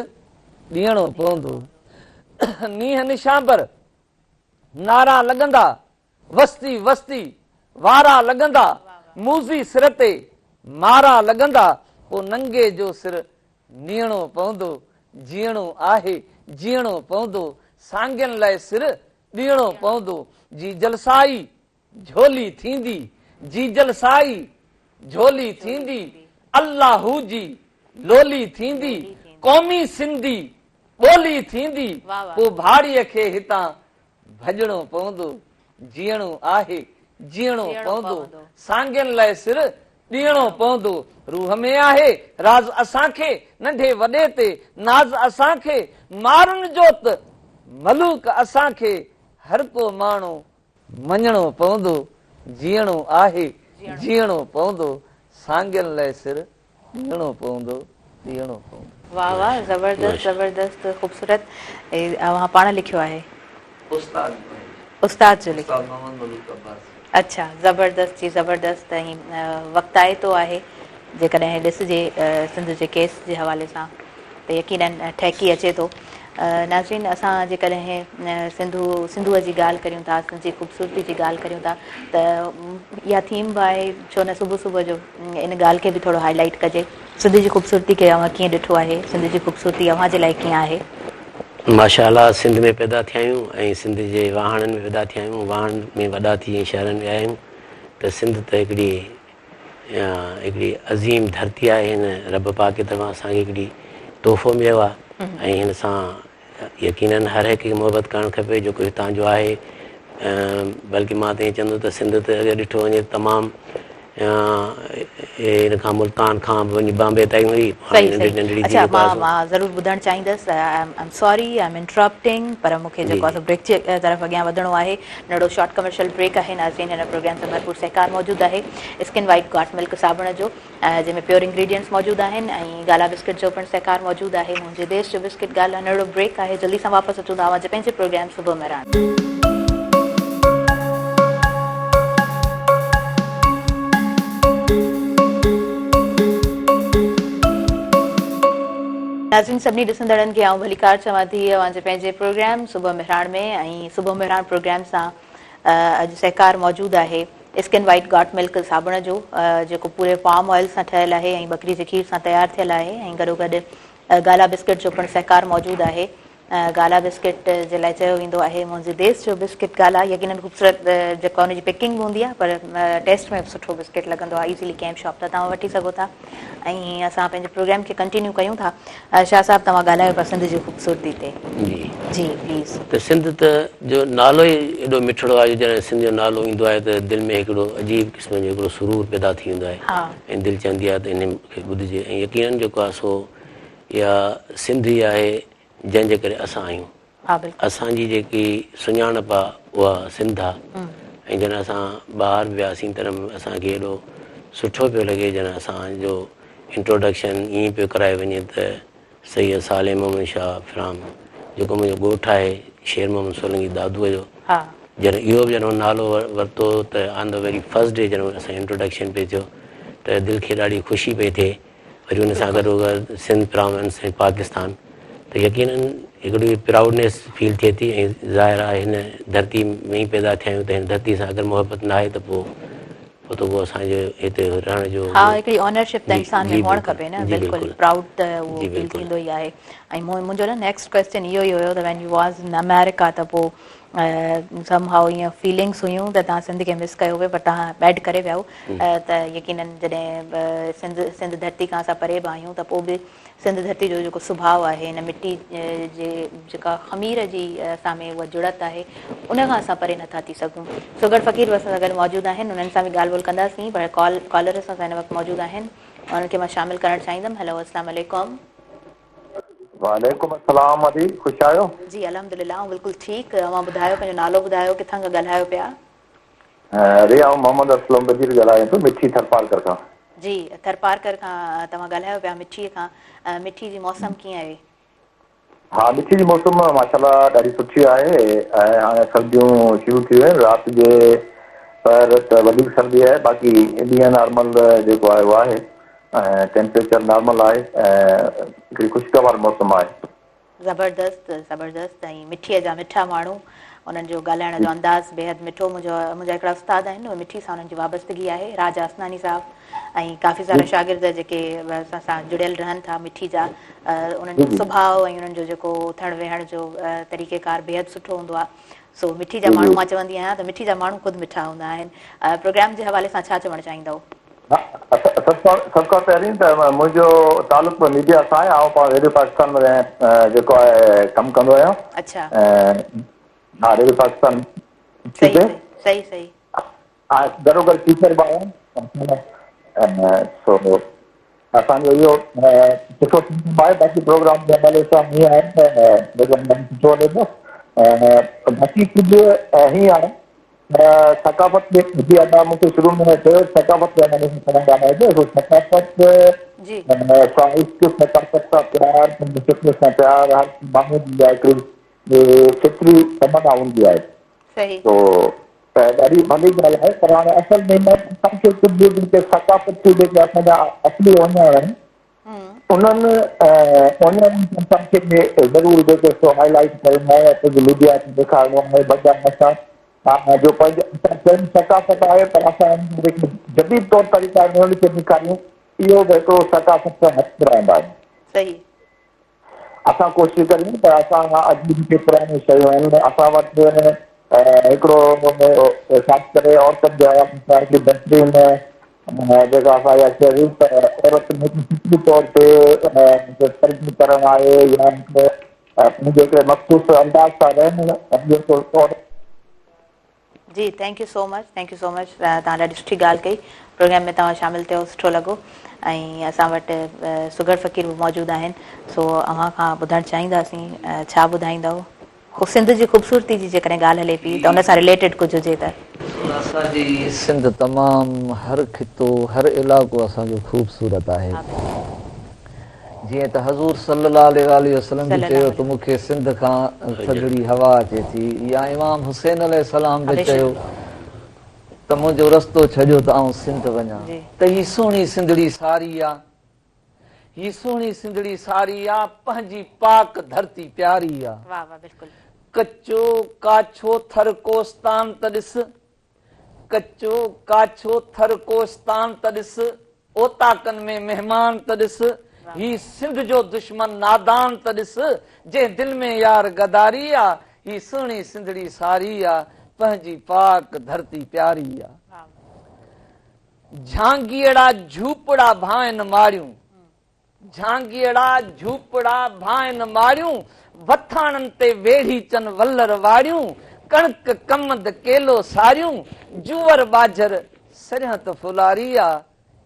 ॾियणो पवंदो नीह निशांबर नारा लॻंदा वस्ती वस्ती वारा लॻंदा मूज़ी सिर ते मारा लॻंदा पोइ नंगे जो सिर नीअणो पवंदो जीअणो आहे जीअणो पवंदो सांगियन लाइ सिर ॾियणो पवंदो जी जलसाई झोली थींदी जी जलसाई झोली थींदी अल्लाहू जी लोली थींदी क़ौमी सिंधी ॿोली थींदी पोइ भाड़ीअ खे हितां भॼणो पवंदो जीअणो आहे जीअणो पवंदो सांगियन लाइ सिर ॾियणो पवंदो रूह में आहे राज़ असांखे नंढे वॾे ते नाज़ असांखे मारन जो त मलूक असांखे हर को माण्हू मञणो पवंदो जीअणो आहे जीअणो पवंदो सांगियन लाइ सिर ॾियणो पवंदो ॾियणो पवंदो। वाह वाह, जबरदस्त जबरदस्त, ख़ूबसूरत। वहाँ पाण लिखियो आहे उस्ताद जो लिखियो। अच्छा, ज़बरदस्त जी ज़बरदस्त। ऐं वक़्तु आहे तो आहे जेकॾहिं ॾिसजे सिंध जे केस जे हवाले सां त यकीनन ठहकी अचे थो। नाज़रीन, असां जेकॾहिं सिंधूअ जी ॻाल्हि करियूं था, सिंध जी ख़ूबसूरती जी ॻाल्हि करियूं था त इहा थीम बि आहे, छो न सुबुह सुबुह जो इन ॻाल्हि खे बि थोरो हाईलाइट कजे। सिंध जी ख़ूबसूरती खे अव्हां कीअं ॾिठो आहे, सिंध जी ख़ूबसूरती अव्हां जे लाइ कीअं आहे? माशाअल्लाह, सिंध में पैदा थिया आहियूं ऐं सिंध जे वाहणनि में पैदा थिया आहियूं, वाहण में वॾा थी शहरनि में आया आहियूं। त सिंध त हिकिड़ी अज़ीम धरती आहे। हिन रब पाक की तरफ़ां असांखे हिकिड़ी तोहफ़ो मिलियो आहे ऐं हिन सां यकीनन हर हिकु खे मुहबत करणु खपे जेको हितां जो आहे। बल्कि मां त ईअं चवंदो त सिंध त अगरि ॾिठो वञे तमामु हिन खां मुल्तान खां वञी बॉम्बे ताईं हुई। अच्छा, मां ज़रूरु ॿुधणु चाहींदसि। I am sorry, I am interrupting, पर मूंखे जेको आहे ब्रेक जे तरफ़ अॻियां वधिणो आहे। नंढो शॉर्ट कमर्शियल ब्रेक आहे। नाज़रीन, हिन प्रोग्राम सां भरपूर सहकार मौजूदु आहे स्किन वाइट गॉट मिल्क साबुण जो, जंहिंमें प्योर इंग्रीडियंट्स मौजूदु आहिनि ऐं गाला बिस्किट जो पिणु सहकार मौजूदु आहे। मुंहिंजे देश जो बिस्किट ॻाल्हि आहे। नंढो ब्रेक आहे, जल्दी सां वापसि अचूं था पंहिंजे प्रोग्राम सुबुह में रहण। नाज़रीन, सभिनी ॾिसंदड़नि खे आऊं भलीकार चवां थी अव्हांजे पंहिंजे प्रोग्राम सुबुह मेहरान में। ऐं सुबुह मेहरान प्रोग्राम सां अॼु सहकार मौजूदु आहे स्किन वाइट गॉट मिल्क साबुण जो, जेको पूरे पाम ऑयल सां ठहियलु आहे ऐं बकरी जे खीर सां तयारु थियलु आहे। ऐं गॾोगॾु गाला बिस्किट जो पिणु सहकार मौजूदु आहे। गाला बिस्किट जे लाइ चयो वेंदो आहे मुंहिंजे देश जो बिस्किट। गाला यकीनन ख़ूबसूरत जेको हुनजी पैकिंग हूंदी आहे, पर टेस्ट में सुठो बिस्किट लॻंदो आहे। इज़ीली कंहिं शॉप तां तव्हां वठी सघो था। ऐं असां पंहिंजे प्रोग्राम खे कंटिन्यू कयूं था। शाह साहब, तव्हां ॻाल्हायो पिया सिंध जी ख़ूबसूरती ते। जी प्लीज़। त सिंध त जो नालो ई एॾो मिठड़ो आहे, जॾहिं सिंध जो नालो ईंदो आहे त दिलि में हिकिड़ो अजीब क़िस्म जो हिकिड़ो सुरूर पैदा थी वेंदो आहे ऐं दिलि चवंदी आहे त इन खे ॿुधिजे। ऐं यकीनन जेको आहे सो इहा सिंध ई आहे जंहिंजे करे असां आहियूं। असांजी जेकी सुञाणप आहे उहा सिंध आहे। ऐं जॾहिं असां ॿाहिरि वियासीं त असांखे एॾो सुठो पियो लॻे जॾहिं असांजो इंट्रोडक्शन ईअं पियो कराए वञे त सैयद साले मोहम्मद शाह फिराम, जेको मुंहिंजो ॻोठु आहे शेर मोहम्मद सोलंकी दादूअ जो, जॾहिं इहो बि जॾहिं नालो वरितो त on the very first day जॾहिं असांजो इंट्रोडक्शन पियो थियो त दिलि खे ॾाढी ख़ुशी पई थिए। वरी हुन सां गॾोगॾु सिंध प्रोविंस ऐं पाकिस्तान, त यकीनन हिकिड़ी प्राउडनेस फील थिए थी। ऐं ज़ाहिर आहे हिन धरती में ई पैदा थिया आहियूं त हिन धरती सां अगरि मुहबत न आहे त पोइ पोइ असांजो हिते रहण जो हिकिड़ी ऑनरशिप त इंसान में हुअणु खपे न। बिल्कुलु प्राउड त उहो फील थींदो ई आहे। ऐं मुंहिंजो न नेक्स्ट क्वेश्चन इहो ई हुयो त when U was in America त पोइ समहाउ ईअं फीलिंग्स हुयूं त तव्हां सिंध खे मिस कयो पिए, पर तव्हां बैड करे विया त यकीनन जॾहिं सिंध धरती खां असां परे बि आहियूं त पोइ बि सिंध धरती जो जेको सुभाउ आहे, हिन मिटी जे जेका ख़मीर जी असां में उहा जुड़त आहे, उन खां असां परे नथा थी सघूं। सुगर फ़क़ीर बि असां सां गॾु मौजूदु आहिनि, उन्हनि सां बि ॻाल्हि ॿोल कंदासीं, पर कॉलर असां सां हिन वक़्तु मौजूदु आहिनि, उन्हनि खे मां शामिलु करणु चाहींदमि। हेलो, अस्सलाम वालेकुम। वालेकुम अस्सलाम। अदी ख़ुशि आहियो? जी अल्हम्दुलिल्लाह, बिल्कुलु ठीकु। तव्हां ॿुधायो, पंहिंजो नालो ॿुधायो, किथां खां ॻाल्हायो पिया? रिया मोहम्मद असलम वज़ीर ॻाल्हायां थो, मिठी थरपारकर खां। जी, थरपारकर खां तव्हां ॻाल्हायो पिया, मिठीअ खां। मिठी जी मौसम कीअं आहे? हा, मिठी जी मौसम माशाल्लाह ॾाढी सुठी आहे। ऐं हाणे सर्दियूं शुरू थी वियूं आहिनि। राति जे पर त वधीक सर्दी आहे, बाक़ी ॾींहुं नॉर्मल जेको आहे उहो आहे। ऐं टेम्परेचर नॉर्मल आहे ऐं हिकिड़ी ख़ुशगवार मौसम आहे। ज़बरदस्त ज़बरदस्त। ऐं मिठीअ जा मिठा माण्हू, उन्हनि जो ॻाल्हाइण जो अंदाज़ बेहद मिठो। मुंहिंजा हिकिड़ा उस्ताद आहिनि, उहे मिठी सां उन्हनि जी वाबस्तगी आहे, राजा असनानी साहिबु, ऐं काफ़ी सारा शागिर्द जेके असां सां जुड़ियल रहनि था मिठी जा। उन्हनि जो सुभाउ ऐं उन्हनि जो जेको उथण वेहण जो तरीक़ेकार बेहद सुठो हूंदो आहे। सो मिठी जा माण्हू, मां चवंदी आहियां त मिठी जा माण्हू ख़ुदि मिठा हूंदा आहिनि। प्रोग्राम जे हवाले सां छा चवणु चाहींदव? सभ खां पहिरीं त मुंहिंजो तालुक़ु मीडिया सां आहे। आउं पाण रेडियो पाकिस्तान में जेको आहे कमु कंदो आहियां। अच्छा। हा, रेडियो पाकिस्तान सही सही सही सही। घरोघर टीचर बि आहियां। सो असांजो इहो सुठो थींदो आहे। बाक़ी प्रोग्राम जे हवाले सां हीअं आहे त प्रोग्राम सुठो हले थो। बाक़ी कुझु हीअं आहे सकाफ़त जी अदा मूंखे शुरू में चयो सकाफ़त जे हवाले सां ॻाल्हाइजे। सकाफ़त जी सां इश्क, सकाफ़त सां प्यार, फिक्र सां प्यार हर माण्हू जी आहे हिकिड़ी फिक्री तमन्ना हूंदी आहे। सही। तो ॾाढी भली ॻाल्हि आहे। पर हाणे असल में असांखे कुझु जेके सकाफ़त जेके असांजा असली ओनर आहिनि उन्हनि असांखे ज़रूरु जेके सो हाईलाइट करिणो आहे, कुझु मीडिया ते ॾेखारिणो आहे। बजाए असां जो पंहिंजो सकाफ़त आहे, पर असां जेके जदीद तौर तरीक़ा उन्हनि खे ॾेखारियूं, इहो बि हिकिड़ो सकाफ़त जो हक़ रहंदा आहिनि। सही। असां कोशिशि करियूं त असां अॼु जेके पुराणियूं शयूं आहिनि असां वटि हिकिड़ो ख़ासि करे औरतुनि जे हवाले सां हिकिड़ी बहितरीन जेका असांजा चयूं त औरत फिक्री तौर ते तरक़ी करणु आहे या मुंहिंजे हिकिड़े मख़सूस अंदाज़ सां रहनि। जी, thank you so much, thank you so much. तव्हां ॾाढी सुठी ॻाल्हि कई। प्रोग्राम में तव्हां शामिलु थियो, सुठो लॻो। ऐं असां वटि सुगर फ़क़ीर बि मौजूदु आहिनि। सो अव्हां खां ॿुधणु चाहींदासीं, छा ॿुधाईंदव सिंध जी ख़ूबसूरती जी जेकॾहिं ॻाल्हि हले पई त उन सां रिलेटेड कुझु हुजे त? असांजी सिंध तमामु हर खितो हर इलाइक़ो असांजो ख़ूबसूरत आहे। जीअं त हज़ूर सल्लल्लाहु अलैहि वसल्लम बि चयो त मूंखे सिंध खां थधिड़ी हवा अचे थी, या इमाम हुसैन अलैहिस्सलाम बि चयो त मुंहिंजो रस्तो छॾियो त आउं सिंध वञा। त ही सुहिणी सिंधड़ी सारी आहे, ही सुहिणी सिंधड़ी सारी आहे, पंहिंजी पाक धरती प्यारी आहे। वाह वाह, बिल्कुलु। कच्चो काछो थर कोस्तान त ॾिस, कच्चो काछो थर कोस्तान त ॾिस, ओताकनि में महिमान त ॾिस, ही सिंध जो दुश्मन नादान त ॾिस, जे दिलि में यार गदारी आहे, ही सुहिणी सिंधड़ी सारी आहे, पंहिंजी पाक धरती प्यारी आहे। झांगीअड़ा झूपड़ा भाइनि मारियूं, झांगीअड़ा झूपड़ा भाइनि मारियूं, वथाणनि ते वेढ़ी चन वलर वारियूं, कणक कमंद केलो सारियूं, जूअर बाजर सरिहत फुलारी आहे,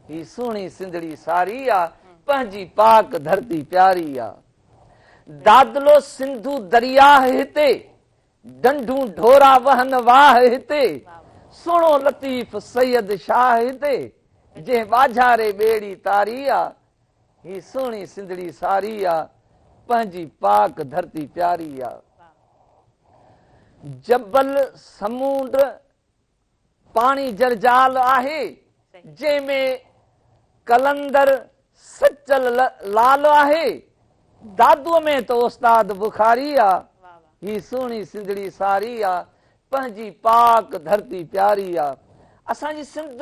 ही सुहिणी सिंधड़ी सारी आहे, पंहिंजी पाक धरती प्यारी आहे। दादलो सिंधू दरिया हिते, डंडूं ढोरा वहन वाह हिते, सुहिणो लतीफ़ सैयद शाह हिते, जे बाझारे ॿेड़ी तारी आहे, ही सुहिणी सिंधड़ी सारी आहे, पंहिंजी पाक धरती प्यारी आहे। जबल समुंड पाणी जरजाल आहे, जंहिंमें कलंदर सचल लाल आहे, दादूअ में त उस्ताद बुखारी आहे, ही सुहिणी सिंधड़ी सारी आहे, पंहिंजी पाक धरती प्यारी आहे। असांजी सिंध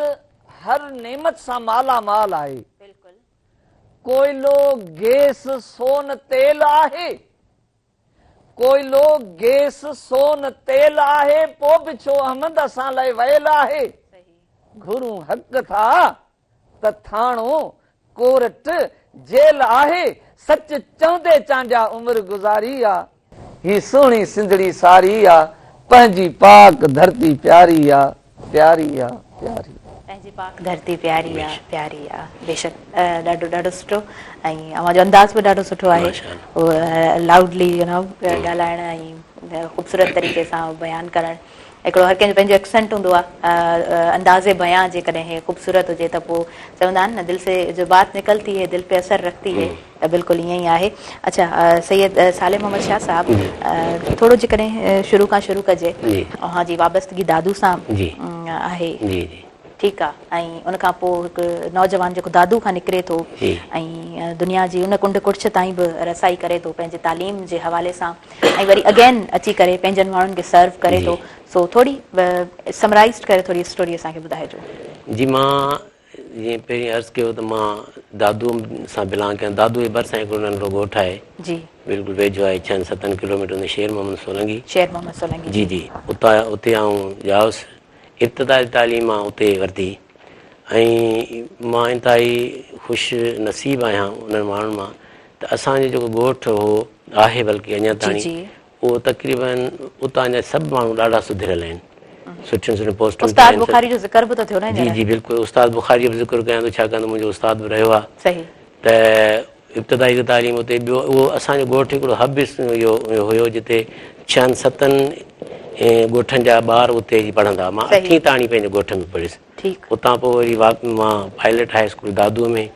हर नेमत सां मालामाल आहे। कोयलो गैस सोन तेल आहे, कोयलो गैस सोन तेल आहे, पोइ बि छो अहमद असां लाइ वयल आहे। घुरूं हक़ था त थाणो कोर्ट जेल आहे, सच चवंदे चांजा उमिरि गुज़ारी आहे, ही सुहिणी सिंधड़ी सारी आहे, पंहिंजी पाक धरती प्यारी आहे, प्यारी आहे, प्यारी। पंहिंजी पाक धरती प्यारी आहे, प्यारी आहे, बेशक। ॾाढो ॾाढो सुठो। ऐं अव्हांजो अंदाज़ बि ॾाढो सुठो आहे, लाउडली ॻाल्हाइण ऐं ख़ूबसूरत तरीक़े सां बयानु करणु। हिकिड़ो हर कंहिंजो पंहिंजो एक्सेंट हूंदो आहे। अंदाज़े बयां जेकॾहिं ख़ूबसूरत हुजे त पोइ चवंदा आहिनि न, दिलि से जो बात निकलती है दिल पे असर रखती है, त बिल्कुलु ईअं ई आहे। अच्छा, सैयद साले मोहम्मद शाह साहिबु, थोरो जेकॾहिं शुरू खां शुरू कजे, अव्हांजी वाबस्तगी दादू सां आहे। ठीकु आहे। ऐं उन खां पोइ हिकु नौजवान जेको दादू खां निकिरे थो जी। ऐं दुनिया जी उन कुंड कुर्छ ताईं बि रसाई करे थो पंहिंजे तालीम जे हवाले सां, ऐं वरी अगेन अची करे पंहिंजनि माण्हुनि खे सर्व करे जी। थो। सो थोरी समराइज़ करे थोरी स्टोरी असांखे ॿुधाइजो। जी, मां जीअं पहिरीं अर्ज़ु कयो त मां दादू सां बिलोंग कयां। दादू जे भरिसां हिकिड़ो नंढिड़ो ॻोठु आहे, जी, बिल्कुलु वेझो आहे, 6-7 किलोमीटर में, शेर मोहम्मद सोलंकी। शेर मोहम्मद सोलंकी। जी जी, उते आऊं वियाउसि, इब्तिदाई तालीम मां उते वरिती ऐं मां इंतिहाई ख़ुशि नसीबु आहियां उन्हनि माण्हुनि मां त असांजो जेको ॻोठु हो आहे, बल्कि अञा ताईं उहो तक़रीबन उतां जा सभु माण्हू ॾाढा सुधरियल आहिनि, सुठियूं सुठियूं पोस्टूं उस्ताद बुखारी जो ज़िक्र बि त थियो न। जी जी बिल्कुलु, उस्ताद बुखारी जो बि ज़िक्र कयां थो, छाकाणि त मुंहिंजो उस्ताद बि रहियो आहे। सही। त इब्तिदाई तालीम उते, ॿियो उहो असांजो ॻोठु हिकिड़ो हब इहो हुयो जिते 6-7 ॻोठनि जा ॿार उते पढ़ंदा। मां 8वीं ताणी पंहिंजे ॻोठ में पढ़ियुसि। उतां पोइ वरी मां पायलट हाई स्कूल दादूअ में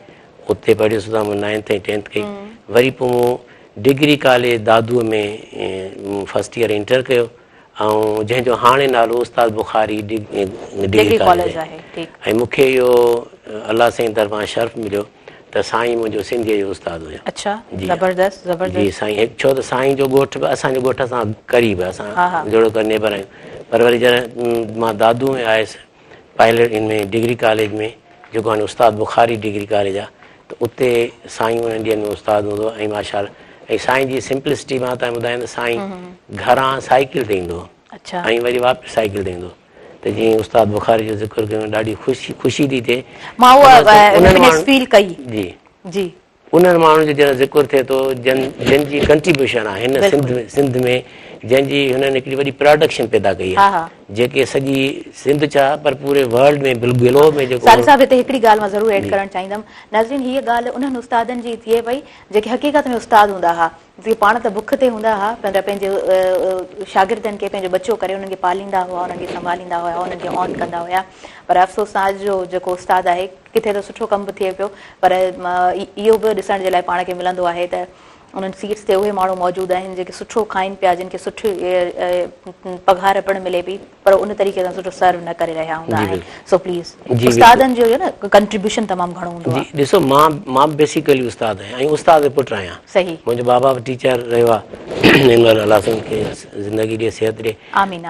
उते पढ़ियुसि, उतां 9th ऐं 10th कई। वरी पोइ मूं डिग्री कॉलेज दादूअ में फस्ट ईयर इंटर कयो, ऐं जंहिंजो हाणे नालो उस्ताद बुखारी डिग्री कॉलेज आहे। ऐं मूंखे इहो अलाह साईं तरफ़ां शर्फ़ मिलियो त साईं मुंहिंजो सिंधीअ जो उस्तादु हुयो। अच्छा, ज़बरदस्त ज़बरदस्त। जी साईं, छो त साईं जो ॻोठु बि असांजे ॻोठ सां क़रीब आहे, असां जोड़ो करे नेबर आहियूं। पर वरी जॾहिं मां दादू में आयुसि पायलट इन में डिग्री कॉलेज में, जेको हाणे उस्ताद बुखारी डिग्री कॉलेज आहे, त उते साईं उन्हनि ॾींहंनि में उस्तादु हूंदो ऐं माशाअल्लाह। ऐं साईं जी सिंपलिसिटी मां तव्हांखे ॿुधायां त साईं घरां साइकिल ते ईंदो ऐं वरी वापसि साइकिल ते ईंदो। त जीअं उस्ताद बुखारी जो ज़िक्र कयो, ॾाढी ख़ुशी थी थिए। जी, उन्हनि माण्हुनि जो जॾहिं ज़िक्र थिए थो जंहिंजी कंट्रीब्यूशन आहे हिन सिंध में, जंहिंजी हुननि हिकिड़ी वॾी प्रोडक्शन पैदा कई आहे, जेके सॼी सिंध छा पर पूरे वर्ल्ड में ग्लोब में जेको। साल साहिब हिते हिकिड़ी ॻाल्हि मां ज़रूरु एड करणु चाहींदमि। नाज़रीन, हीअ ॻाल्हि उन्हनि उस्तादनि जी थिए पई जेके हक़ीक़त में उस्ताद हूंदा हुआ, जीअं पाण त बुख ते हूंदा हुआ, पंहिंजे शागिर्दनि खे पंहिंजो बचो करे उन्हनि खे पालींदा हुआ, उन्हनि खे संभालींदा हुआ, उन्हनि खे ऑन कंदा हुआ। पर अफ़सोस आज जो जेको उस्ताद आहे, किथे त सुठो कमु बि थिए पियो, पर इहो बि ॾिसण जे लाइ पाण खे मिलंदो आहे त उन्हनि सीट्स ते उहे माण्हू मौजूदु आहिनि जेके सुठो खाइनि पिया, जिन खे सुठी पघार पिणु मिले पई, पर उन तरीक़े सां सुठो सर्व न करे रहिया हूंदा आहिनि। सो प्लीज़, उस्तादनि जो न कंट्रीब्यूशन तमामु घणो हूंदो आहे। ॾिसो, मां बेसिकली उस्ताद आहियां ऐं उस्ताद जो पुटु आहियां। सही। मुंहिंजो बाबा बि टीचर रहियो आहे, हिन महिल अलाह साईं खे ज़िंदगी ॾिए, सिहत ॾिए।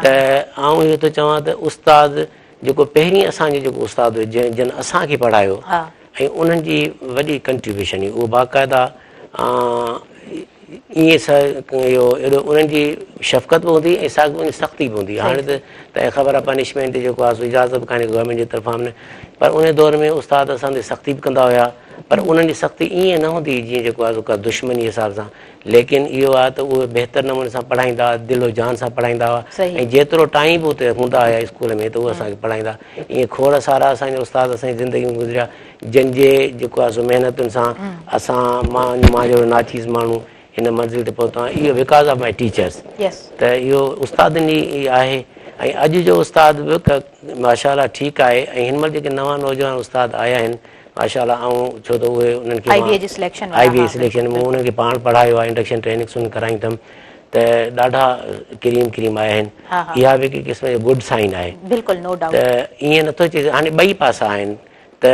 त आउं इहो थो चवां त उस्ताद जेको पहिरीं असांजो जेको उस्ताद हुयो, जिन असांखे पढ़ायो, ऐं उन्हनि जी वॾी कंट्रीब्यूशन हुई। उहो बाक़ाइदा ईअं इहो एॾो उन्हनि जी शफ़क़त बि हूंदी ऐं साॻी सख़्ती बि हूंदी। हाणे त ख़बर आहे पनिशमेंट जेको आहे सो इजाज़त बि कान्हे गवर्नमेंट जी तरफ़ां में, पर उन दौर में उस्ताद असांजी सख़्ती बि कंदा हुआ, पर उन्हनि जी सख़्ती ईअं न हूंदी जीअं जेको आहे का दुश्मनी हिसाब सां। लेकिन इहो आहे त उहे बहितर नमूने सां पढ़ाईंदा हुआ, दिलो जान सां पढ़ाईंदा हुआ, ऐं जेतिरो टाइम बि उते हूंदा हुआ स्कूल में त उहे असांखे पढ़ाईंदा। ईअं खोड़ सारा असांजा उस्ताद असांजी ज़िंदगी में गुज़रिया, जंहिंजे जेको आहे सो महिनतुनि सां मां जहिड़ो नाचीज़ माण्हू हिन मंज़िल ते पहुतो आहे। इहो बिकॉज़ ऑफ माई टीचर्स। त इहो उस्तादनि जी आहे। ऐं अॼु जो उस्ताद बि माशाअल्लाह ठीकु आहे, ऐं हिन महिल जेके नवां नौजवान उस्ताद आया आहिनि माशाअल्लाह, ऐं छो त उहे उन्हनि खे IBA सिलेक्शन मूं उन्हनि खे पाण पढ़ायो आहे, इंडक्शन ट्रेनिंग कराई अथमि, त ॾाढा क्रीम आया आहिनि। इहा बि हिकु क़िस्म जो गुड साइन आहे। त ईअं नथो चए, हाणे ॿई पासा आहिनि, त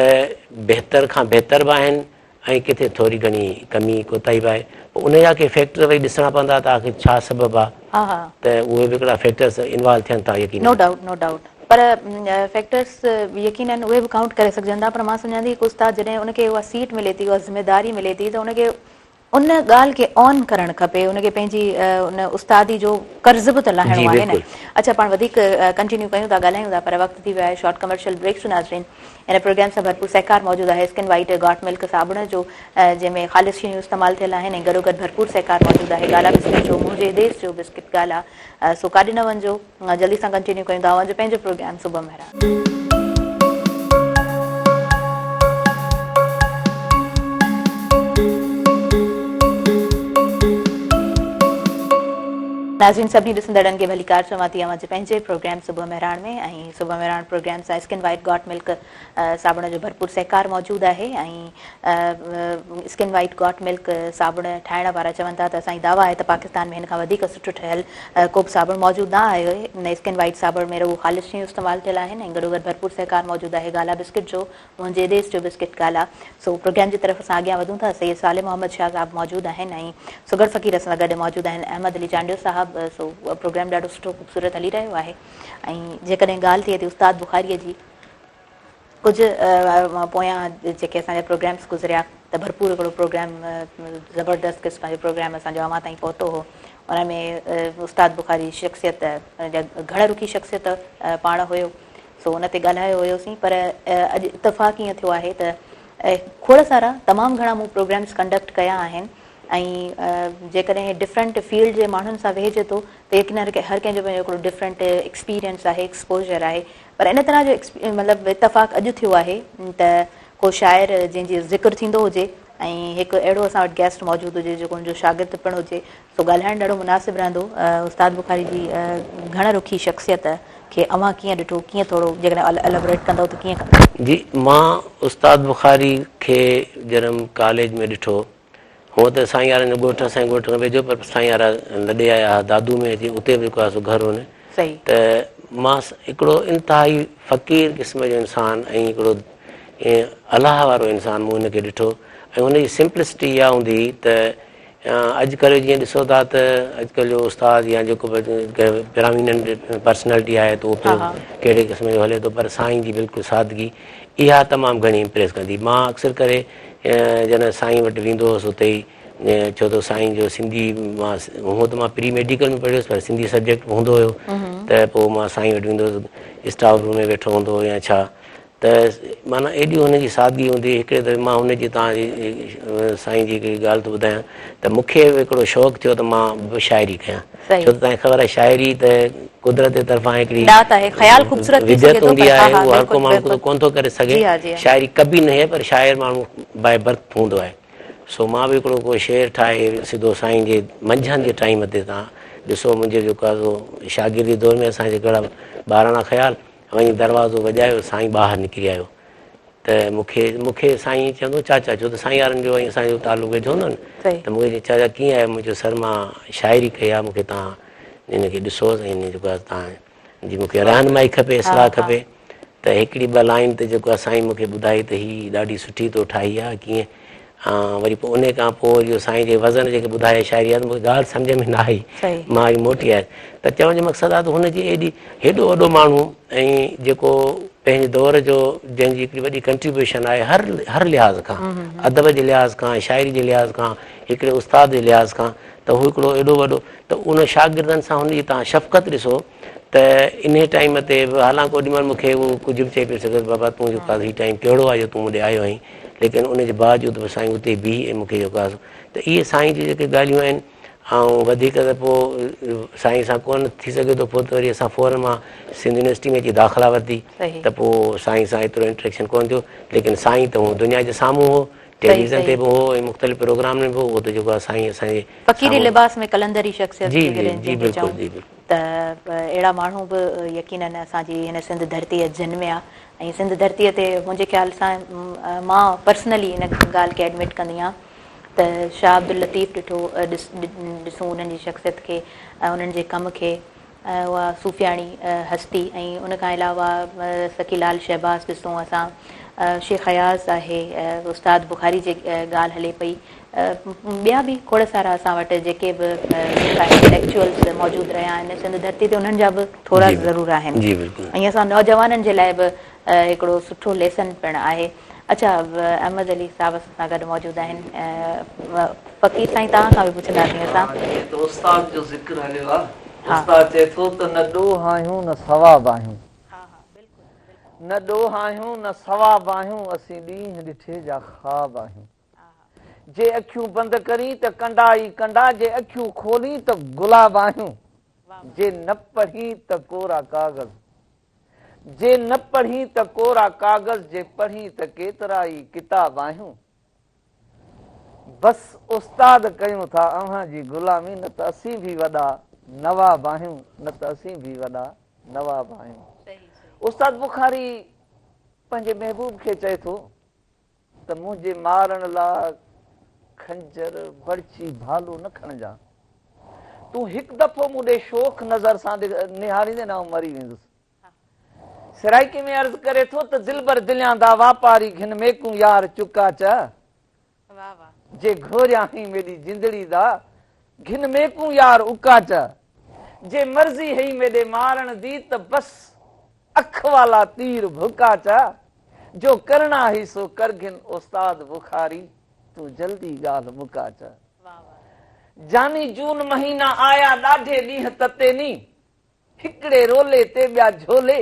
बहितर खां बहितर बि आहिनि ऐं किथे थोरी घणी कमी कोताही बि आहे। उनजा के फैक्टर वरी ॾिसणा पवंदा त आख़िर छा सबबु आहे, त उहे बि हिकिड़ा फैक्टर्स इन्वॉल्व थियनि था। यकीन नो डाउट, पर फैक्टर्स यकीनन उहे बि काउंट करे सघजनि था। पर मां सम्झां थी हिकु उस्ताद जॾहिं उनखे उहा सीट मिले थी, उहा ज़िमेदारी मिले थी, त उनखे उन ॻाल्हि खे ऑन करणु खपे, उनखे पंहिंजी उन उस्तादी जो कर्ज़ बि त लाहिणो आहे न। अच्छा, पाण वधीक कंटिन्यू कयूं था, ॻाल्हायूं था, पर वक़्तु थी वियो आहे शॉर्ट कमर्शियल ब्रेक। नाज़रीन, इन प्रोग्राम सां भरपूर सहकार मौजूदु आहे स्किन वाइट गॉट मिल्क साबुण जो, जंहिंमें ख़ालिस शयूं इस्तेमालु थियल आहिनि ऐं गॾोगॾु भरपूर सहकार मौजूदु आहे गाला बिस्किट जो, मुंहिंजे देश जो बिस्किट गाला। सो काॾे न वञिजो, जल्दी सां कंटिन्यू कयूं था अॼु पंहिंजो प्रोग्राम सुबह मेहरा। नाज़रीन सभी ॾिसंदड़नि खे भलीकार चवां थी अवां जे पंहिंजे प्रोग्राम सुबुह मेहरान में ऐं सुबुह मेहरान प्रोग्राम सां स्किन वाइट गॉट मिल्क साबुण जो भरपूर सहकार मौजूदु आहे ऐं स्किन वाइट गॉट मिल्क साबुण ठाहिण वारा चवनि था त असांजी दावा आहे त पाकिस्तान में हिन खां वधीक सुठो ठहियल को बि साबुण मौजूदु न आयो आहे। इन स्किन वाइट साबुण में रुॻो ख़ालिस शयूं इस्तेमालु थियल आहिनि ऐं गॾोगॾु भरपूर सहकार मौजूदु आहे। गाला बिस्किट जो मुंहिंजे देश जो बिस्किट गाला। सो प्रोग्राम जी तरफ़ असां अॻियां वधूं था। सैयद साले मोहम्मद शाह साहब मौजूदु आहिनि ऐं सुगर फ़क़ीर सां गॾु मौजूदु आहिनि अहमद अली चांडियो साहब। सो प्रोग्राम ॾाढो सुठो ख़ूबसूरत हली रहियो आहे ऐं जेकॾहिं ॻाल्हि थिए थी उस्ताद बुखारीअ जी कुझु पोयां जेके असांजा प्रोग्राम्स गुज़रिया त भरपूर हिकिड़ो प्रोग्राम ज़बरदस्त क़िस्म जो प्रोग्राम असांजो अवां ताईं पहुतो हो। उन में उस्ताद बुखारी शख़्सियत घण रुखी शख़्सियत पाण हुयो। सो उन ते ॻाल्हायो हुयोसीं पर अॼु इतफ़ाक़ ईअं थियो आहे त खोड़ सारा तमामु घणा मूं प्रोग्राम्स कंडक्ट कया आहिनि ऐं जेकॾहिं डिफरेंट फील्ड जे माण्हुनि सां वेहिजे थो त यकीन हर कंहिंजो पंहिंजो हिकिड़ो डिफरेंट एक्सपीरियंस आहे एक्सपोजर आहे। पर इन तरह जो मतिलबु इतफ़ाक़ अॼु थियो आहे त को शाइर जंहिंजी ज़िक्र थींदो हुजे ऐं हिकु अहिड़ो असां वटि गेस्ट मौजूदु हुजे जेको हुनजो शागिर्द पिणु हुजे। सो ॻाल्हाइणु ॾाढो मुनासिबु रहंदो। उस्ताद बुखारी जी घण रुखी शख़्सियत खे अवां कीअं ॾिठो, कीअं थोरो जेकॾहिं एलेबोरेट कंदव त कीअं कंदव? जी, मां उस्ताद बुखारी खे जॾहिं कॉलेज में ॾिठो हूअं त साईं यारनि जो ॻोठु असांजे ॻोठ खां वेझो पर साईं यारा लॾे आया हुआ दादू में अची उते बि जेको आहे सो घरु हुन त मां हिकिड़ो इंतिहाई फ़क़ीर क़िस्म जो इंसानु ऐं हिकिड़ो अलाह वारो इंसानु मूं हुनखे ॾिठो ऐं हुनजी सिंप्लिसिटी इहा हूंदी हुई त अॼुकल्ह जीअं ॾिसो था त अॼुकल्ह जो उस्ताद या जेको पिरामिनेंट पर्सनैलिटी आहे त उहो कहिड़े क़िस्म जो हले थो पर साईं जी बिल्कुलु सादगी इहा तमामु घणी इम्प्रेस कंदी। मां अक्सर करे जॾहिं साईं वटि वेंदो हुउसि उते ई छो त साईं जो सिंधी मां हूअं त मां प्री मेडिकल में पढ़ियोसि पर सिंधी सब्जेक्ट हूंदो हुयो त पोइ मां साईं वटि वेंदो हुउसि स्टाफ रूम में वेठो हूंदो या छा त माना एॾी हुनजी सादगी हूंदी हुई। हिकिड़े दफ़े मां हुनजी तव्हांजी साईं जी हिकिड़ी ॻाल्हि थो ॿुधायां त मूंखे हिकिड़ो शौक़ु थियो त मां बि शाइरी कयां छो त तव्हांखे ख़बर आहे शाइरी त कुदरत जे तरफ़ां हिकिड़ी विधत हूंदी आहे उहो हर को माण्हू कोन थो करे सघे। शाइरी कबी न आहे पर शाइर माण्हू बाए बर्थ हूंदो आहे। सो मां बि हिकिड़ो को शेर ठाहे सिधो साईं जे मंझंदि जे टाइम ते तव्हां ॾिसो मुंहिंजो जेको आहे सो शागिर्दी दौर में असांजे घणा ॿारहं ख़्यालु वञी दरवाज़ो वॼायो साईं ॿाहिरि निकिरी आयो त मूंखे साईं चवंदो चाचा छो त साईं वारनि जो ऐं असांजो तालुक वेठो हूंदो न त मूंखे चाचा कीअं आहे मुंहिंजो सर मां शाइरी कई आहे मूंखे तव्हां हिनखे ॾिसोसि ऐं हिन जेको आहे तव्हांजी मूंखे रहनुमाई खपे इस्लाह खपे त हिकिड़ी ॿ लाइन ते जेको आहे साईं मूंखे ॿुधाई त हीअ ॾाढी सुठी तो ठाही आहे कीअं वरी पोइ उन खां पोइ इहो साईं जे वज़न जेके ॿुधाए शाइरी आहे त मूंखे ॻाल्हि सम्झ में न आई मां वरी मोटी आयुसि त चवण जो मक़सदु आहे त हुनजी हेॾो वॾो माण्हू ऐं जेको पंहिंजे दौर जो जंहिंजी हिकिड़ी वॾी कंट्रीब्यूशन आहे हर लिहाज़ खां अदब जे लिहाज़ खां शाइरी जे लिहाज़ खां हिकिड़े उस्ताद जे लिहाज़ खां त हू हिकिड़ो एॾो वॾो त उन शागिर्दनि सां हुनजी तव्हां शफ़क़त ॾिसो त इन टाइम ते हालांकि ओॾी महिल मूंखे उहो कुझु बि चई पियो सघे बाबा तूं जेको आहे हीउ टाइम कहिड़ो आहे जो तूं होॾे आयो आहीं लेकिन उनजे बावजूदि बि साईं उते बीह ऐं मूंखे जेको आहे त इहे साईं जी जेके ॻाल्हियूं आहिनि ऐं वधीक त पोइ साईं सां कोन थी सघे थो पोइ त वरी असां फौरन मां सिंध यूनिवर्सिटी में अची दाख़िला वरिती त पोइ साईं सां एतिरो इंट्रेक्शन कोन थियो लेकिन साईं त उहो दुनिया जे साम्हूं हो टेलीविज़न ते बि हो ऐं मुख़्तलिफ़ प्रोग्राम में बि उहो त जेको आहे साईं असांजे फ़क़ीरी लिबास में कलंदरी शख़्सियत जी जी बिल्कुलु जी बिल्कुलु त अहिड़ा माण्हू बि यकीननि असांजी हिन सिंध धरतीअ जनमिया ऐं सिंध धरतीअ ते मुंहिंजे ख़्याल सां मां पर्सनली हिन ॻाल्हि खे एडमिट कंदी आहियां त शाह अब्दुल लतीफ़ ॾिसूं उन्हनि जी शख़्सियत खे उन्हनि जे कम खे उहा सूफ़ियाणी हस्ती ऐं उन खां अलावा सकीलाल शहबाज़ ॾिसूं असां शेख हयाज़ आहे उस्ताद बुखारी जी ॻाल्हि हले पई ॿिया बि खोड़ सारा असां वटि जेके बि इंटेलेक्चुअल्स मौजूदु रहिया आहिनि सिंध धरती ते उन्हनि जा बि थोरा ज़रूरु आहिनि ऐं असां नौजवाननि जे लाइ बि हिकिड़ो सुठो लेसन पिणु आहे। अच्छा अहमद अली साहब सां गॾु मौजूदु आहिनि फ़क़ीर साईं तव्हां खां बि पुछंदासीं असां उस्ताद जो ज़िक्र हलियो आहे उस्ताद चए थो त न ॾोह आहियूं न सवाब आहियूं न ॾोह आहियूं न सवाब आहियूं असीं ॾींहं ॾिठे जा ख़्वाब आहियूं जे अखियूं बंदि करी त कंडा ई कंडा जे अखियूं खोली त गुलाब आहियूं जे न पढ़ी त कोरा कागज़ जे न पढ़ी त कोरा कागज़ जे पढ़ी त केतिरा ई किताब आहियूं बस उस्ताद कयूं था अव्हां जी ग़ुलामी न त असीं बि वॾा नवाब आहियूं न त असीं बि वॾा नवाब आहियूं। उस्ताद बुखारी पंहिंजे महबूब खे चए थो त मुंहिंजे मारण लाइ खंजर बड़ची भालू न खणजा, तूं हिकु दफ़ो मूंॾे शोख नज़र सां निहारींदे न मरी वेंदुसि। सिराइकी में अर्ज़ करे थो त दिलबर दिलियांदा वापारी घिन मेकू यार चुका चा, जे घोरिया ही मेरी जिंदड़ी दा घिन मेकू यार उका चा, जे मर्जी है मेरे मारण दी त बस अख वाला तीर भुका चा, जो करना ही सो कर घिन उस्ताद बुखारी तू जल्दी गाल मुका चा। जानी जून महीना आया ॾाढे ॾींहं तते नी, हिकड़े रोले ते ॿिया झोले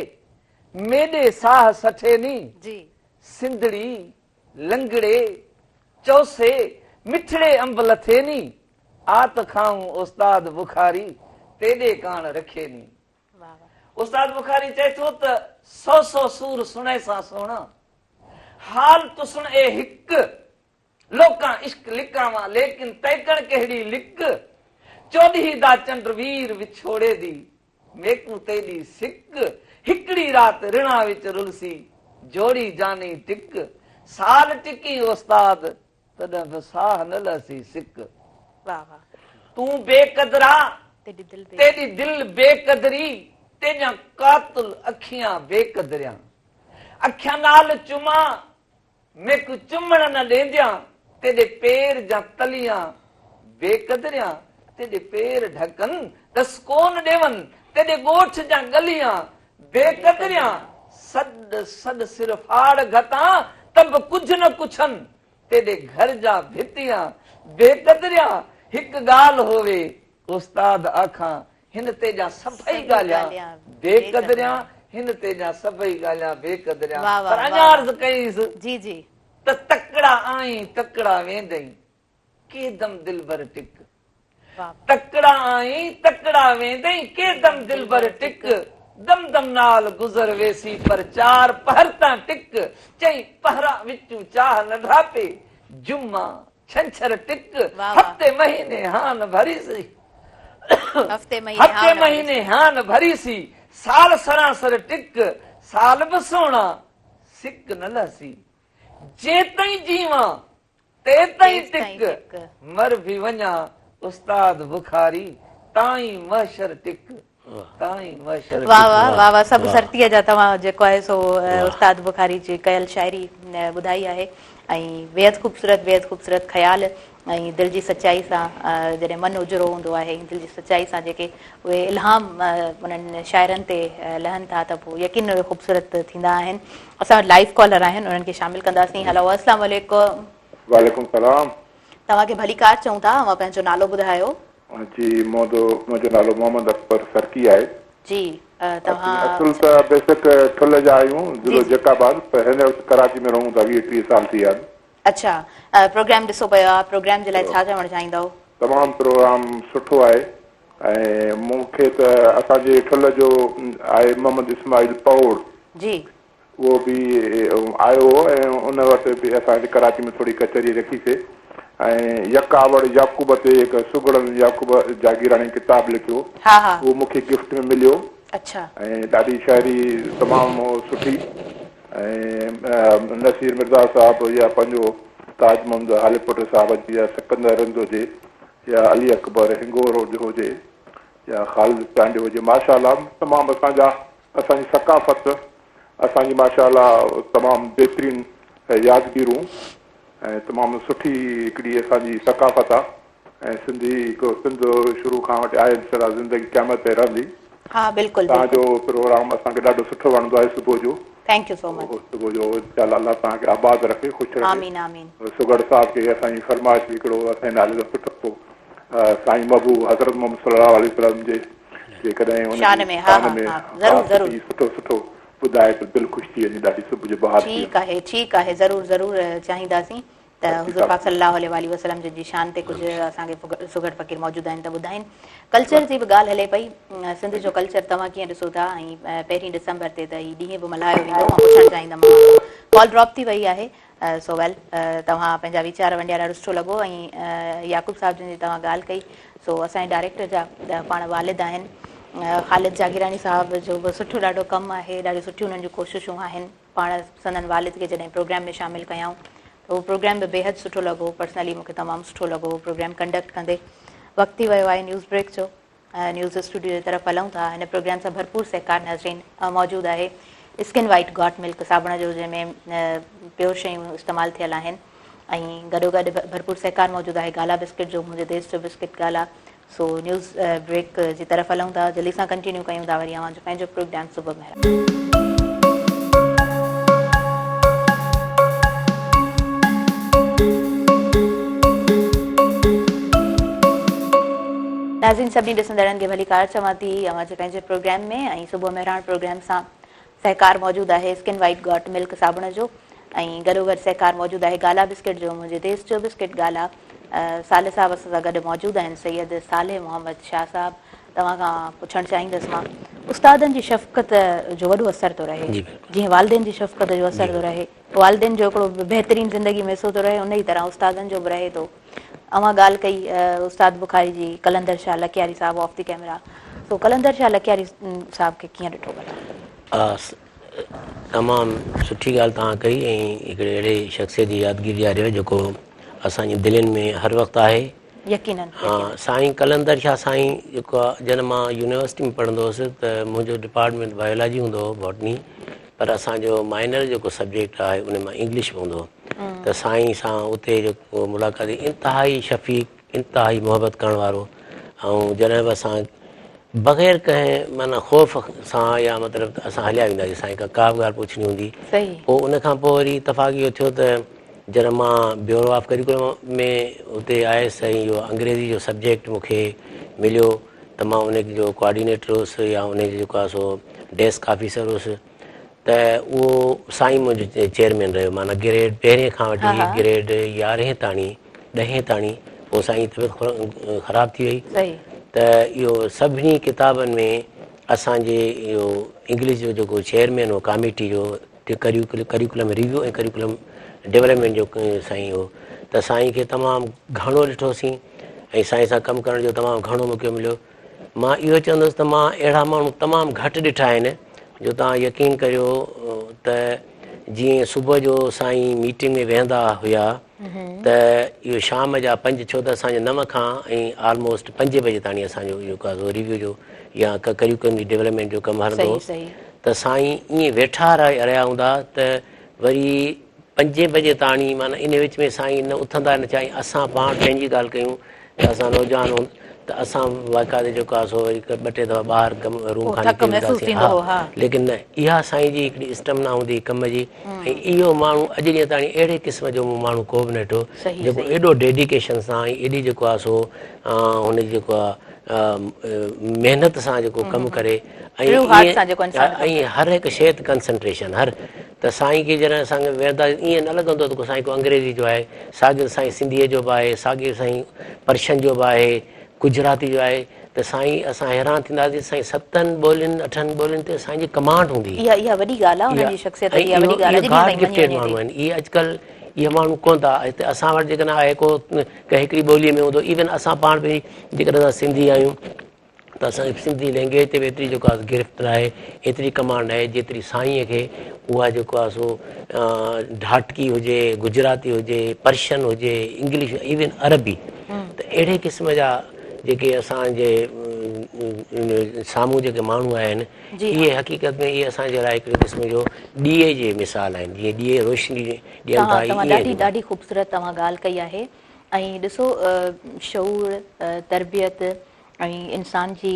मेॾे साह सठे नी, सिंधड़ी लंगड़े चौसे मिठड़े अंब लथे नी, आत खाऊं उस्ताद बुखारी तेॾे कान रखे नी। उस्ताद बुखारी चए थो त 100 सूर सुणे सां सोना हाल तु सुण ए हिक, लोकां इश्क लिकावां लेकिन तैकण कहिड़ी लिक, चोॾही दा चंड वीर विछोड़े दी मेकू तेॾी सिक, हिकड़ी रात रिणा विच रुलसी जोड़ी जानी टिक, साल टिकी उस्ताद तॾहिं बि साह न लसी सिक। तूं बेकदरा तेरी दिल बेकदरी, तेजा कातुल अखियां बेकदरियां, अखियां नाल चुमा मेकू चुमण न ॾेंदियां, तेरे पेर जा तलियां बेकदरियां, तेरे पेर ढकन दस कोन ॾेवन, तेरे गोठ जा गलियां बेकदरियां, सद सद सिर फाड़ घता तब कुछ न कुछन, तेरे घर जा भितियां बेकदरियां, हिक गाल होवे उस्ताद आखां हिन ते जा सभई ॻाल्हियां बेकदरियां, हिन ते जा सभई ॻाल्हियां बेकदरियां। पर अञा अर्ज़ कईसि जी जी त तकड़ा आई तकड़ा वेंदई के दम दिल भर टिक, तकड़ा आई तकड़ा वेंदई के दम दिल भर टिक, दम दम नाल गुज़र वेसी पर 4 पहर तां टिक, चई पहरा विचू चाह न ढापे जुम्मा छंछर टिक, हफ्ते महीने हान भरी सी, हफ्ते महीने हान भरी सी, साल सरासर टिक, साल बि सोना सिक न लसी, जे ताईं जीवा ते ताईं टिक, मर भी वञा उस्ताद बुखारी ताईं महशर टिक, ताईं महशर। वाह वाह वाह वाह, सभु सरतीअ जा तव्हां जेको आहे सो उस्ताद बुखारी जी कयल शाइरी ॿुधाई आहे, ऐं बेहद ख़ूबसूरत ख़्याल ऐं दिलि जी सचाई सां जॾहिं मन उजरो हूंदो आहे, दिलि जी सचाई सां जेके उहे इल्हाम उन्हनि शाइरनि ते लहनि था त पोइ यकीन ख़ूबसूरत थींदा आहिनि। असां वटि लाइव कॉलर आहिनि, उन्हनि खे शामिल कंदासीं। हलो अस्सलाम वालेकुम। वालेकुम सलाम। तव्हांखे भली कार चऊं था, मां पंहिंजो नालो ॿुधायो। जी मुंहिंजो नालो मोहम्मद अकबर सरकी आहे। जी तव्हां असुल त बेशक ठुल जा आहियूं, ज़िलो जकाबाद, पर हिन वक़्तु कराची में रहूं था 20-30 साल थी विया आहिनि। अच्छा, प्रोग्राम ॾिसो पियो आहे, प्रोग्राम जे लाइ छा चवणु चाहींदव? तमामु प्रोग्राम सुठो आहे ऐं मूंखे त असांजे ठुल जो आहे मोहम्मद इस्माइल पौड़ जी, उहो बि आयो हो ऐं उन वटि बि असांजे कराची में थोरी कचहरी रखीसीं ऐं यकावड़ याकूब ते हिकु सुगड़न याकूब जागीराणी किताबु लिखियो, उहो मूंखे गिफ्ट में मिलियो। अच्छा, ऐं ॾाढी शाइरी तमामु सुठी, ऐं नसीर मिर्ज़ा साहिबु या पंहिंजो ताज मोहम्मद आलिपुट साहिब जी या सिकंदर हिंद हुजे या अली अकबर हिंगोर हुजे या ख़ालिद चांडे हुजे, माशाअल्लाह तमामु असांजी सकाफ़त, असांजी माशाअल्लाह तमामु बहितरीनु यादगिरूं ऐं तमामु सुठी हिकिड़ी असांजी सकाफ़त आहे ऐं सिंध शुरू खां वठी आहे सदा ज़िंदगी क़यामत ते रहंदी। हा बिल्कुलु, तव्हांजो प्रोग्राम असांखे ॾाढो सुठो वणंदो आहे सुबुह जो। Thank you so much. सुबुह जो अल्लाह तव्हांखे आबाद रखे, ख़ुशि रखे। आमीन आमीन। सुगड़ साहिब खे असांजी फरमाइश हिकिड़ो असांजे नाले जो सुठो साईं महबूब हज़रत मोहम्मद सल्लल्लाहु अलैहि वसल्लम जे जेकॾहिं उन शान में सुठो सुठो ॿुधाए त दिलि ख़ुशि थी वञे, ॾाढी सुबुह जो बहार। ठीकु आहे, ज़रूरु ज़रूरु चाहींदासीं त हुज़ूर पाक सल्लल्लाहु अलैहि वसल्लम जी शान ते कुझु असांखे सुगड़ फ़क़ीर मौजूदु आहिनि त ॿुधाइनि। कल्चर जी बि ॻाल्हि हले पई, सिंध जो कल्चर तव्हां कीअं ॾिसो था? ऐं 1 डिसंबर ते त हीउ ॾींहुं बि मल्हायो वेंदो। मां पुछणु चाहींदमि, कॉल ड्रॉप थी वई आहे, सो वेल तव्हां पंहिंजा वीचार वंडिया ॾाढो सुठो लॻो ऐं याकूब साहिब जिन जी तव्हां ॻाल्हि कई सो असांजे डायरेक्टर जा पाण वालिद आहिनि ख़ालिद जागीरानी साहिब जो बि सुठो ॾाढो कमु आहे ॾाढी सुठियूं उन्हनि जूं कोशिशूं आहिनि पाण संदन वालिद खे जॾहिं प्रोग्राम में शामिलु कयऊं त उहो प्रोग्राम बि बेहदि सुठो लॻो पर्सनली मूंखे तमामु सुठो लॻो प्रोग्राम कंडक्ट कंदे वक़्तु थी वियो आहे न्यूज़ ब्रेक जो न्यूज़ स्टूडियो जी तरफ़ हलूं था हिन प्रोग्राम सां भरपूर सहकार नाज़रीन मौजूदु आहे स्किन वाइट गॉट मिल्क साबुण जो जंहिंमें प्योर शयूं इस्तेमालु थियल आहिनि ऐं गॾोगॾु भरपूर सहकार मौजूदु आहे गाला बिस्किट जो मुंहिंजे देश जो बिस्किट गाला सो न्यूज़ ब्रेक जी तरफ़ हलूं था जल्दी सां कंटिन्यू कयूं था वरी अवां जो पंहिंजो प्रोग्राम सुबुह में नाज़रीन सभिनी ॾिसंदड़नि खे भली कार चवां थी अवां जे पंहिंजे प्रोग्राम में ऐं सुबुह मेहरान प्रोग्राम सां सहकार मौजूदु आहे स्किन वाइट गॉट मिल्क साबुण जो ऐं गॾोगॾु सहकार मौजूदु आहे गाला बिस्किट जो मुंहिंजे देश जो बिस्किट गाला साले साहिब असां सां गॾु मौजूदु आहिनि सैयद साले मोहम्मद शाह साहिब तव्हां खां पुछणु चाहींदसि मां उस्तादनि जी शफ़क़त जो वॾो असरु थो रहे जीअं वालिदेन जी शफ़क़त जो असरु थो रहे वालिदेन जो हिकिड़ो बहितरीनु ज़िंदगी में थो रहे उन ई तरह उस्तादनि जो बि रहे थो अवां ॻाल्हि कई उस्ताद बुखारी जी कलंदर शाह लखियारी साहिब ऑफ द कैमरा सो कलंदर शाह लखियारी साहिब खे कीअं ॾिठो भला तमामु सुठी ॻाल्हि तव्हां कई ऐं हिकिड़े अहिड़े शख़्सियत जी यादगिरी ॾियारियो जेको असांजी दिलनि में हर वक़्तु आहे यकीनन हा साईं कलंदर शाह साईं जेको आहे जॾहिं मां यूनिवर्सिटी में पढ़ंदो हुउसि त मुंहिंजो डिपार्टमेंट बायोलॉजी हूंदो हो बॉटनी पर असांजो माइनर जेको सब्जेक्ट आहे उन मां इंग्लिश में हूंदो हो त साईं सां उते जेको मुलाक़ात इंतिहाई शफ़ीक़ इंतिहाई मोहबत करण वारो ऐं जॾहिं बि असां बग़ैर कंहिं माना ख़ौफ़ सां या मतिलबु असां हलिया वेंदासीं साईं खां का बि ॻाल्हि पुछणी हूंदी पोइ उनखां पोइ वरी इतफ़ाक़ इहो थियो त जॾहिं मां ब्यूरो ऑफ करिकुलम में उते आयुसि ऐं इहो अंग्रेज़ी जो सब्जेक्ट मूंखे मिलियो त मां उनजो कोऑर्डिनेटर हुउसि या उनजो जेको आहे सो डेस्क ऑफिसर हुउसि त उहो साईं मुंहिंजो चेयरमैन रहियो माना ग्रेड पहिरें खां वठी ग्रेड 11 ताणी 10 ताणी पोइ साईं तबियत ख़राबु थी वई त इहो सभिनी किताबनि में असांजे इहो इंग्लिश जो जेको चेयरमैन हो कमेटी जो करिकुलम रिव्यू ऐं करिकुलम डेवलपमेंट जो साईं हो त साईं खे तमामु घणो ॾिठोसीं ऐं साईं सां कमु करण जो तमामु घणो मौक़ो मिलियो मां इहो चवंदुसि त मां अहिड़ा माण्हू तमामु घटि ॾिठा आहिनि जो तव्हां यकीन करियो त जीअं सुबुह जो साईं मीटिंग में वेहंदा हुया त इहो शाम जा 5 छो त असांजे 9 खां ऐं ऑलमोस्ट 5 बजे ताणी असांजो जेको आहे रिव्यू जो या करिकुलम जी डेवलपमेंट जो कमु हलंदो हो त साईं ईअं वेठा रहिया हूंदा त वरी 5 बजे ताणी माना इन विच में साईं न उथंदा न चाही असां पाण पंहिंजी ॻाल्हि कयूं त असां नौजवान त असां वाक़ाते जेको आहे सो वरी 2-3 दफ़ा ॿाहिरि कमु रूम खां निकिरी वेंदासीं लेकिन न इहा साईं जी हिकिड़ी स्टैमिना हूंदी कम जी ऐं इहो माण्हू अॼु ॾींहं ताणी अहिड़े क़िस्म जो माण्हू को बि न ॾिठो जेको एॾो डेडिकेशन सां ऐं एॾी जेको आहे सो हुनजी जेको आहे महिनत सां जेको कमु करे ऐं हर हिकु शइ ते कंसंट्रेशन हर त साईं खे जॾहिं असांखे वेहंदा ईअं न लॻंदो त को साईं को अंग्रेज़ी जो आहे साॻियो साईं सिंधीअ जो बि आहे साॻियो साईं पर्शियन जो बि आहे गुजराती जो आहे त साईं असां हैरान थींदासीं साईं 7 ॿोलियुनि 8 ॿोलियुनि ते साईं जी कमांड हूंदी इहा वॾी ॻाल्हि आहे उनजी शख़्सियत इहा वॾी ॻाल्हि आहे गॉड गिफ्टेड माण्हू आहिनि इहे अॼुकल्ह इहे माण्हू कोन था हिते असां वटि जेकॾहिं आहे को कंहिं हिकिड़ी ॿोलीअ में हूंदो इवन असां पाण बि जेकॾहिं असां सिंधी आहियूं त असांजी सिंधी लैंग्वेज ते बि एतिरी जेको आहे गिरफ़्त आहे एतिरी कमांड आहे जेतिरी साईंअ खे उहा जेको आहे सो ढाटकी हुजे गुजराती हुजे पर्शियन हुजे इंग्लिश इवन अरबी त अहिड़े क़िस्म जा जेके असांजे साम्हूं जेके माण्हू आहिनि इहे हक़ीक़त में इहे असांजे लाइ हिकिड़े क़िस्म जो ॾीए जे मिसाल आहिनि जीअं ॾीए रोशनी ॾियनि था ॾाढी ख़ूबसूरत तव्हां ॻाल्हि कई आहे ऐं ॾिसो शऊर तरबियत ऐं इंसान जी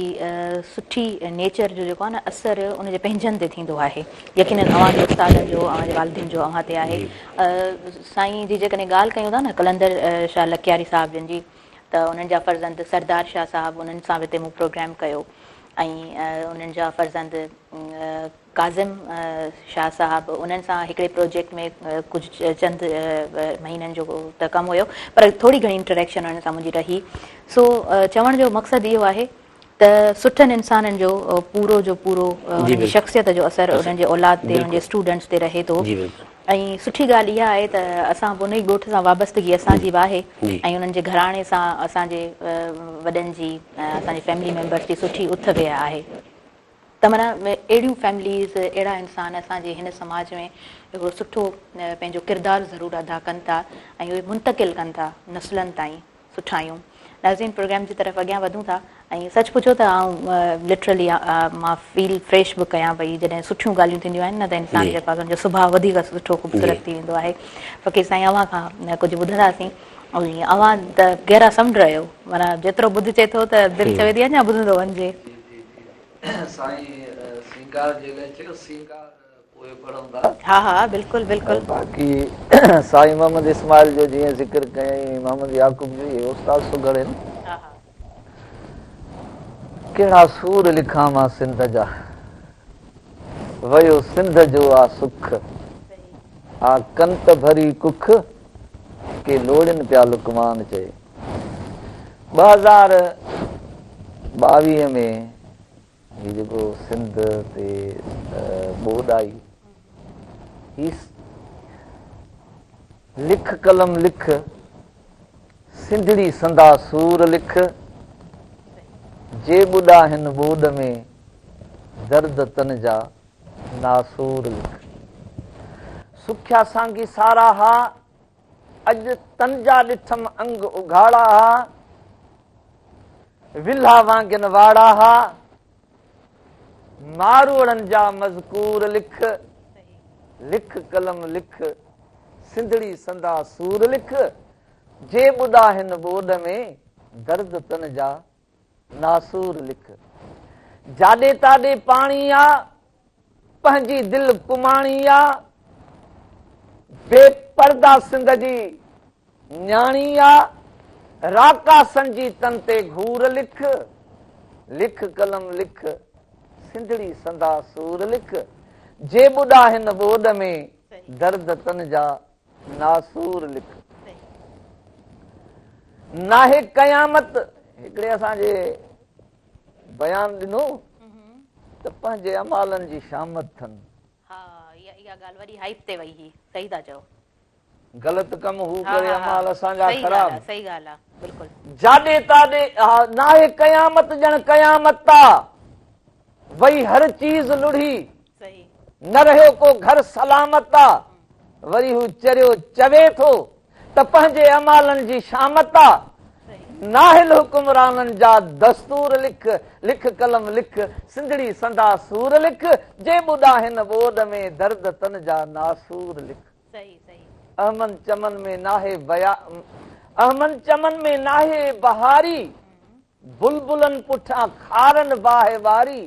सुठी नेचर जो जेको आहे न असरु उनजे पंहिंजनि ते थींदो आहे यकीनन अव्हांजे उस्तादनि जो अव्हांजे वालिदिन जो अव्हां ते आहे साईं जी जेकॾहिं ॻाल्हि कयूं था न कलंदर शाह लखियारी साहिब जिन जी त उन्हनि जा फर्ज़ंद सरदार शाह साहिबु उन्हनि सां बि हिते मूं प्रोग्राम कयो ऐं उन्हनि जा फर्ज़ंद काज़िम शाह साहिबु उन्हनि सां हिकिड़े प्रोजेक्ट में कुझु चंद महीननि जो त कमु हुयो पर थोरी घणी इंटरेक्शन उन्हनि सां मुंहिंजी रही सो चवण जो मक़सदु इहो आहे त सुठनि इंसाननि जो पूरो जो पूरो उन्हनि जी शख़्सियत जो असरु उन्हनि जे औलाद ते उन्हनि जे स्टूडेंट्स ते रहे थो ऐं सुठी ॻाल्हि इहा आहे त असां उन ई ॻोठ सां वाबस्तगी असांजी बि आहे ऐं उन्हनि जे घराणे सां असांजे वॾनि जी असांजे फैमिली मेंबर्स जी सुठी उथ वेह आहे त माना अहिड़ियूं फैमिलीज़ अहिड़ा इंसान असांजे हिन समाज में हिकिड़ो सुठो पंहिंजो किरदारु ज़रूरु अदा कनि था ऐं उहे मुंतकिल कनि था नस्लनि ताईं सुठायूं। नाज़रीन प्रोग्राम जी तरफ़ अॻियां वधूं था ऐं सच पुछो त आउं लिटरली मां फील फ्रेश बि कयां पई जॾहिं सुठियूं ॻाल्हियूं थींदियूं आहिनि न त इंसान जे पास हुनजो सुभाउ वधीक सुठो ख़ूबसूरत थी वेंदो आहे। फ़क़ीर साईं अव्हां खां कुझु ॿुधंदासीं ऐं अव्हां त गहरा समुंड आहियो माना जेतिरो ॿुधिजे थो त दिलि चवे थी अञा ॿुधंदो वञिजे। हा हा बिल्कुलु बिल्कुलु। बाक़ी साईं मोहम्मद इस्माइल जो जीअं ज़िक्र कयईं मोहम्मद याकूब जो इहे उस्ताद सुगड़ आहिनि। कहिड़ा सूर लिखां मां सिंध जा वयो सिंध जो आ सुख आ कंत भरी कुख के लोड़नि पिया लुकमान चए। 2022 में ही जेको सिंध ते ॿोॾ आई ही लिख कलम लिख सिंधड़ी संदा सूर लिख जे ॿुॾा हिन ॿोॾ में दर्द तन जा नासूर लिख। सुख्या सांगी सारा हा अॼु तन जा ॾिठम अंग उघाड़ा हा विल्हा वांगन वाड़ा हा मारोड़नि जा मज़कूर लिख लिख कलम लिख सिंधड़ी संदा सूर लिख जे ॿुॾा हिन ॿोॾ में दर्द तन जा नासूर लिख। जाॾे ताॾे पाणी आ पंहिंजी दिलि कुमाणी आ बेपर्दा सिंध जी न्याणी आ राका संजी तन ते घूर लिख लिख कलम लिख सिंधड़ी संदा सूर लिख जे ॿुॾा हिन ॿोॾ में दर्द तन जा नासूर लिख। नाहे क़यामत हिकिड़े असांजे बयान ॾिनो त पंहिंजे अमालनि जी शामत थनि। हा इहा ॻाल्हि वरी हाइप ते वई हुई सही था चओ। ग़लति कम हू करे अमाल असांजा ख़राब। सही ॻाल्हि आहे बिल्कुलु। जाॾे ताॾे नाहे क़यामत ॼण क़यामत आ वई हर चीज़ लुढ़ी न रहियो को घर सलामत आ वरी हू चरियो चवे थो त पंहिंजे अमालनि जी शामत आ नाहिल हुकुमराननि जा दस्तूर लिख लिख कलम लिख सिंधड़ी संदा सूर लिख जे ॿुॾा हिन ॿोॾ में दर्द तन जा नासूर लिख। अहमद चमन में नाहे अहमद चमन में नाहे बहारी बुलबुलनि पुठियां खारनि बाहे वारी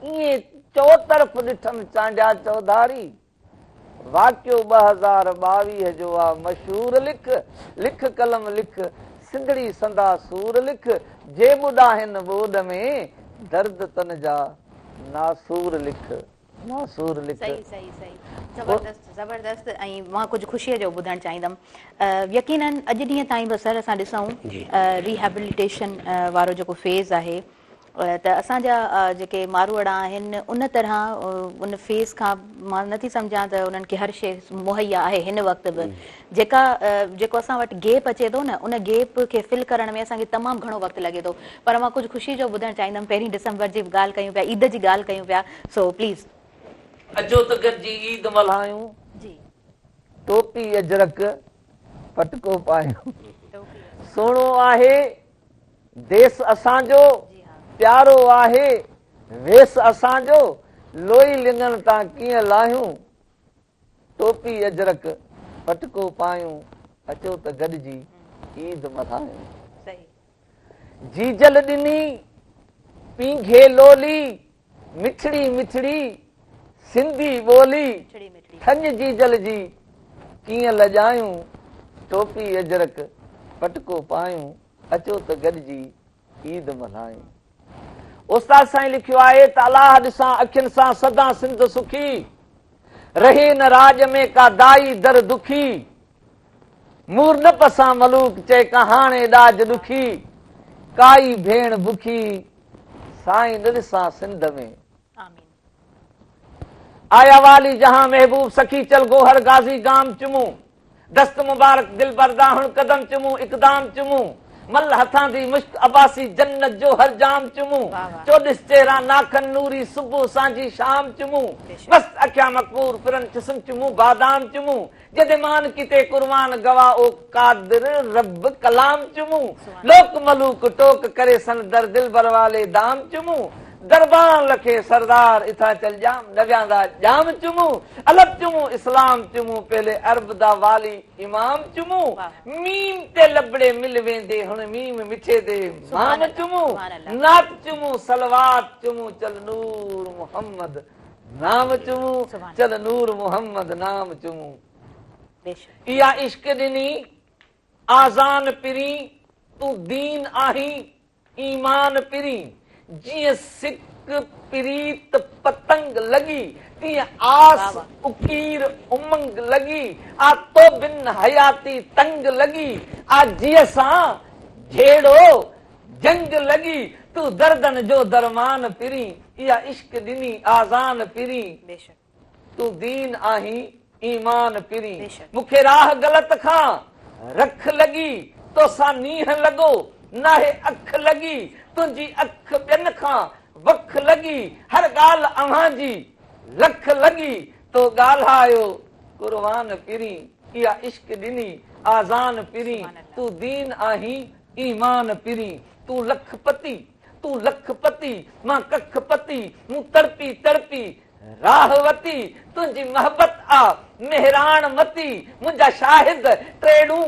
ईअं चौतरफ़ ॾिठमि चांडिया चौधारी वाकियो 2022 जो आ मशहूर लिख लिख कलम लिख सिंधड़ी संदा सूर लिख जे ॿुॾा हिन ॿोॾ में दर्द तन जा नासूर लिख नासूर लिख। सही सही सही ज़बरदस्त ज़बरदस्त। ऐं मां कुझु ख़ुशीअ जो ॿुधणु चाहींदमि यकीनन अॼु ॾींहं ताईं बसि असां ॾिसूं रिहेबिलिटेशन वारो जेको फेज़ आहे त असांजा जेके मारूअड़ा आहिनि उन तरह उन फेज़ खां मां नथी सम्झां त उन्हनि खे हर शइ मुहैया आहे हिन वक़्तु बि जेको असां वटि गैप अचे थो न उन गैप खे फिल करण में असांखे तमामु घणो वक़्तु लॻे थो। पर मां कुझु ख़ुशी जो ॿुधणु चाहींदमि 1 डिसंबर जी बि ॻाल्हि कयूं पिया ईद जी ॻाल्हि कयूं पिया सो प्लीज़ अचो त गॾिजी ईद मल्हायूं जी टोपी अजरक पटको पायूं सोणो आहे देश असांजो प्यारो आहे वेस असांजो लोई लिङनि तां कीअं लाहियूं टोपी अजरक पटको पायूं अचो त गॾिजी ईद मल्हायूं। जीजल ॾिनी पींघे लोली मिठड़ी मिठड़ी सिंधी ॿोली थञ जीजल जी कीअं लॼायूं टोपी अजरक पटको पायूं अचो त गॾिजी ईद मल्हायूं। उस्ताद साईं लिखियो आहे त अलाह ॾिसां अखियुनि सां सदा सिंध सुखी रहे न राज में का दाई दर दुखी मूर न पसां मलूक चए कहाणे ॾाज ॾुखी काई भेण बुखी साईं न ॾिसां सिंध में आया वाली जहां महबूब सखी चल गोहर गाजी गाम चुमू दस्त मुबारक दिल बरदा हुण कदम चुमू इकदाम चुमू मल हथां दी मुश्क अबासी जन्नत जो हर जाम चुमू चोडिस चेहरा नाखन नूरी सुबह सांझी शाम चुमू मस्त अखिया मकबूर फिरन जिस्म चुमू बादाम चुमू जदे मान किते कुर्बान गवा ओ कादिर रब कलाम चुमू लोक मलूक टोक करे सन दर दिल बर वाले दाम चुमू दरबार लखे सरदार इथा चल जाम नव्या दा जाम चुमू अलग चुमू इस्लाम चुमू पहले अरब दा वाली इमाम चुमू मीम ते लबड़े मिल वेंदे हुन मीम मिठे दे मान चुमू नात चुमू सलवात चुमू चल नूर मोहम्मद नाम चुमू चल नूर मोहम्मद नाम चुमू इया इश्क दिनी आजान पिरी तू दीन आही ईमान पिरी जीअं सिक प्रीत पतंग लगी तीअं आस उकीर उमंग लगी आ तो बिन हयाती तंग लगी आ जीअं सां झेड़ो जंग लगी तू दर्दन जो दरमान पिरी इहा इश्क ॾिनी आज़ान पिरी तू दीन आही ईमान पिरी मूंखे राह गलत खां रख लगी तो सां नीह लॻो नाहे अख लगी तुंहिंजी अख ॿियनि खां वख लगी हर ॻाल्हि अव्हां जी लख लगी तो ॻाल्हायो कुर्बान पिरी इहा इश्क ॾिनी आज़ान पिरी तू दीन आही ईमान पिरी तू लखपति मां कखपति मूं तड़पी तड़पी राहवती तुंहिंजी मोहबत आ मेहरान मती मुंहिंजा शाहिद ट्रेडूं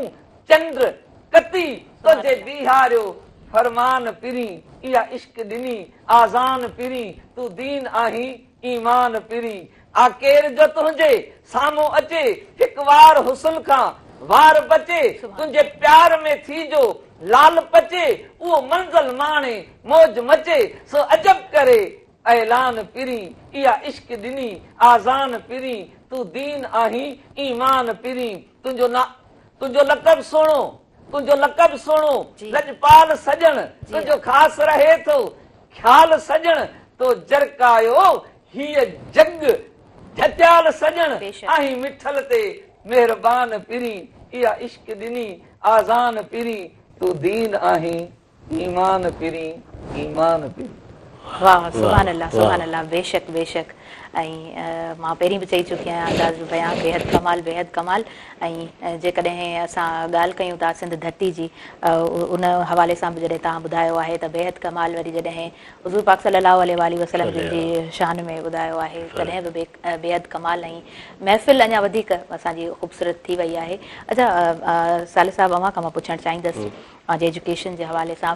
चंद्र कती तुंहिंजे बीहारियो फरमान पिरी इहा इश्क ॾिनी आज़ान पिरी तू दीन आही ईमान पिरी आ केर जो तुंहिंजे साम्हूं अचे हिकु वार हुस्न खां वार बचे तुंहिंजे प्यार में थी जो लाल पचे उहो मंज़िल माणे मौज मचे सो अजब करे ऐलान पिरी इहा इश्क ॾिनी आज़ान पिरी तू दीन आही ईमान पिरी तुंहिंजो लक़ब सुहिणो तुंहिंजो लक़ब सुहिणो लजपाल सजण तुंहिंजो ख़ासि रहे थो ख़्याल सजण तो जरकायो हीअ जग झटियाल सजण आही मिठल ते मेहरबान पिरी इहा इश्क ॾिनी आज़ान पिरी तू दीन आही ईमान पिरी ईमान पिरी वाह सुभान अल्लाह बेशक बेशक ऐं मां पहिरीं बि चई चुकी आहियां अंदाज़ बयां बेहद कमाल ऐं जेकॾहिं असां ॻाल्हि कयूं था सिंध धरती जी उन हवाले सां बि जॾहिं तव्हां ॿुधायो आहे त बेहद कमाल वरी जॾहिं हुज़ूर पाक सल्लल्लाहु अलैहि वसल्लम जी शान में ॿुधायो आहे तॾहिं बि बेहद कमाल ऐं महफ़िल अञा वधीक असांजी ख़ूबसूरत थी वई आहे। अच्छा सालिद साहिबु अव्हां खां मां पुछणु चाहींदसि पंहिंजे एजुकेशन जे हवाले सां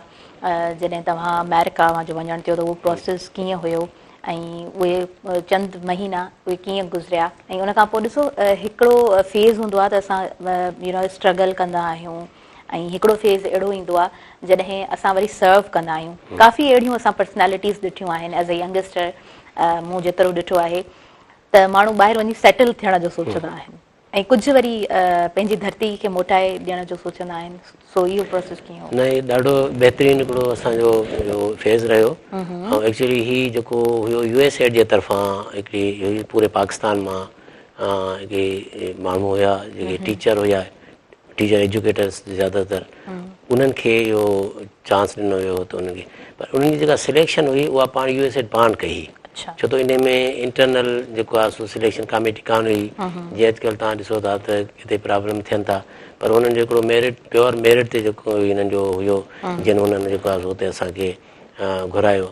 जॾहिं तव्हां अमेरिका जो वञणु थियो त उहो प्रोसेस कीअं हुयो ऐं उहे चंद महीना उहे कीअं गुज़रिया ऐं उन खां पोइ ॾिसो हिकिड़ो फेज़ हूंदो आहे त असां स्ट्रगल कंदा आहियूं ऐं हिकिड़ो फेज़ अहिड़ो ईंदो आहे जॾहिं असां वरी सर्व कंदा आहियूं। काफ़ी अहिड़ियूं असां पर्सनैलिटीज़ ॾिठियूं आहिनि एज़ अ यंगस्टर मूं जेतिरो ॾिठो आहे त माण्हू ॿाहिरि वञी सेटल थियण जो सोचंदा आहिनि ऐं कुझु वरी पंहिंजी धरती खे मोटाए ॾियण जो सोचंदा आहिनि। सो इहो प्रोसेस कीअं हो? न ॾाढो बहितरीनु हिकिड़ो असांजो फेज़ रहियो ऐं एक्चुअली हीउ जेको हुयो USA जे तरफ़ां हिकिड़ी पूरे पाकिस्तान मां हिकिड़ी माण्हू हुया जेके टीचर हुया टीचर एजुकेटर्स ज़्यादातर उन्हनि खे इहो चांस ॾिनो वियो त उन्हनि खे पर उन्हनि जी जेका सिलेक्शन हुई उहा पाण USA पाण कई छो त इन में इंटरनल जेको आहे सो सिलेक्शन कमेटी कान हुई जीअं अॼुकल्ह तव्हां ॾिसो था त हिते प्रॉब्लम थियनि था पर हुननि जो हिकिड़ो मेरिट प्योर मेरिट ते जेको हिननि जो हुयो जिन हुननि जेको आहे हुते असांखे घुरायो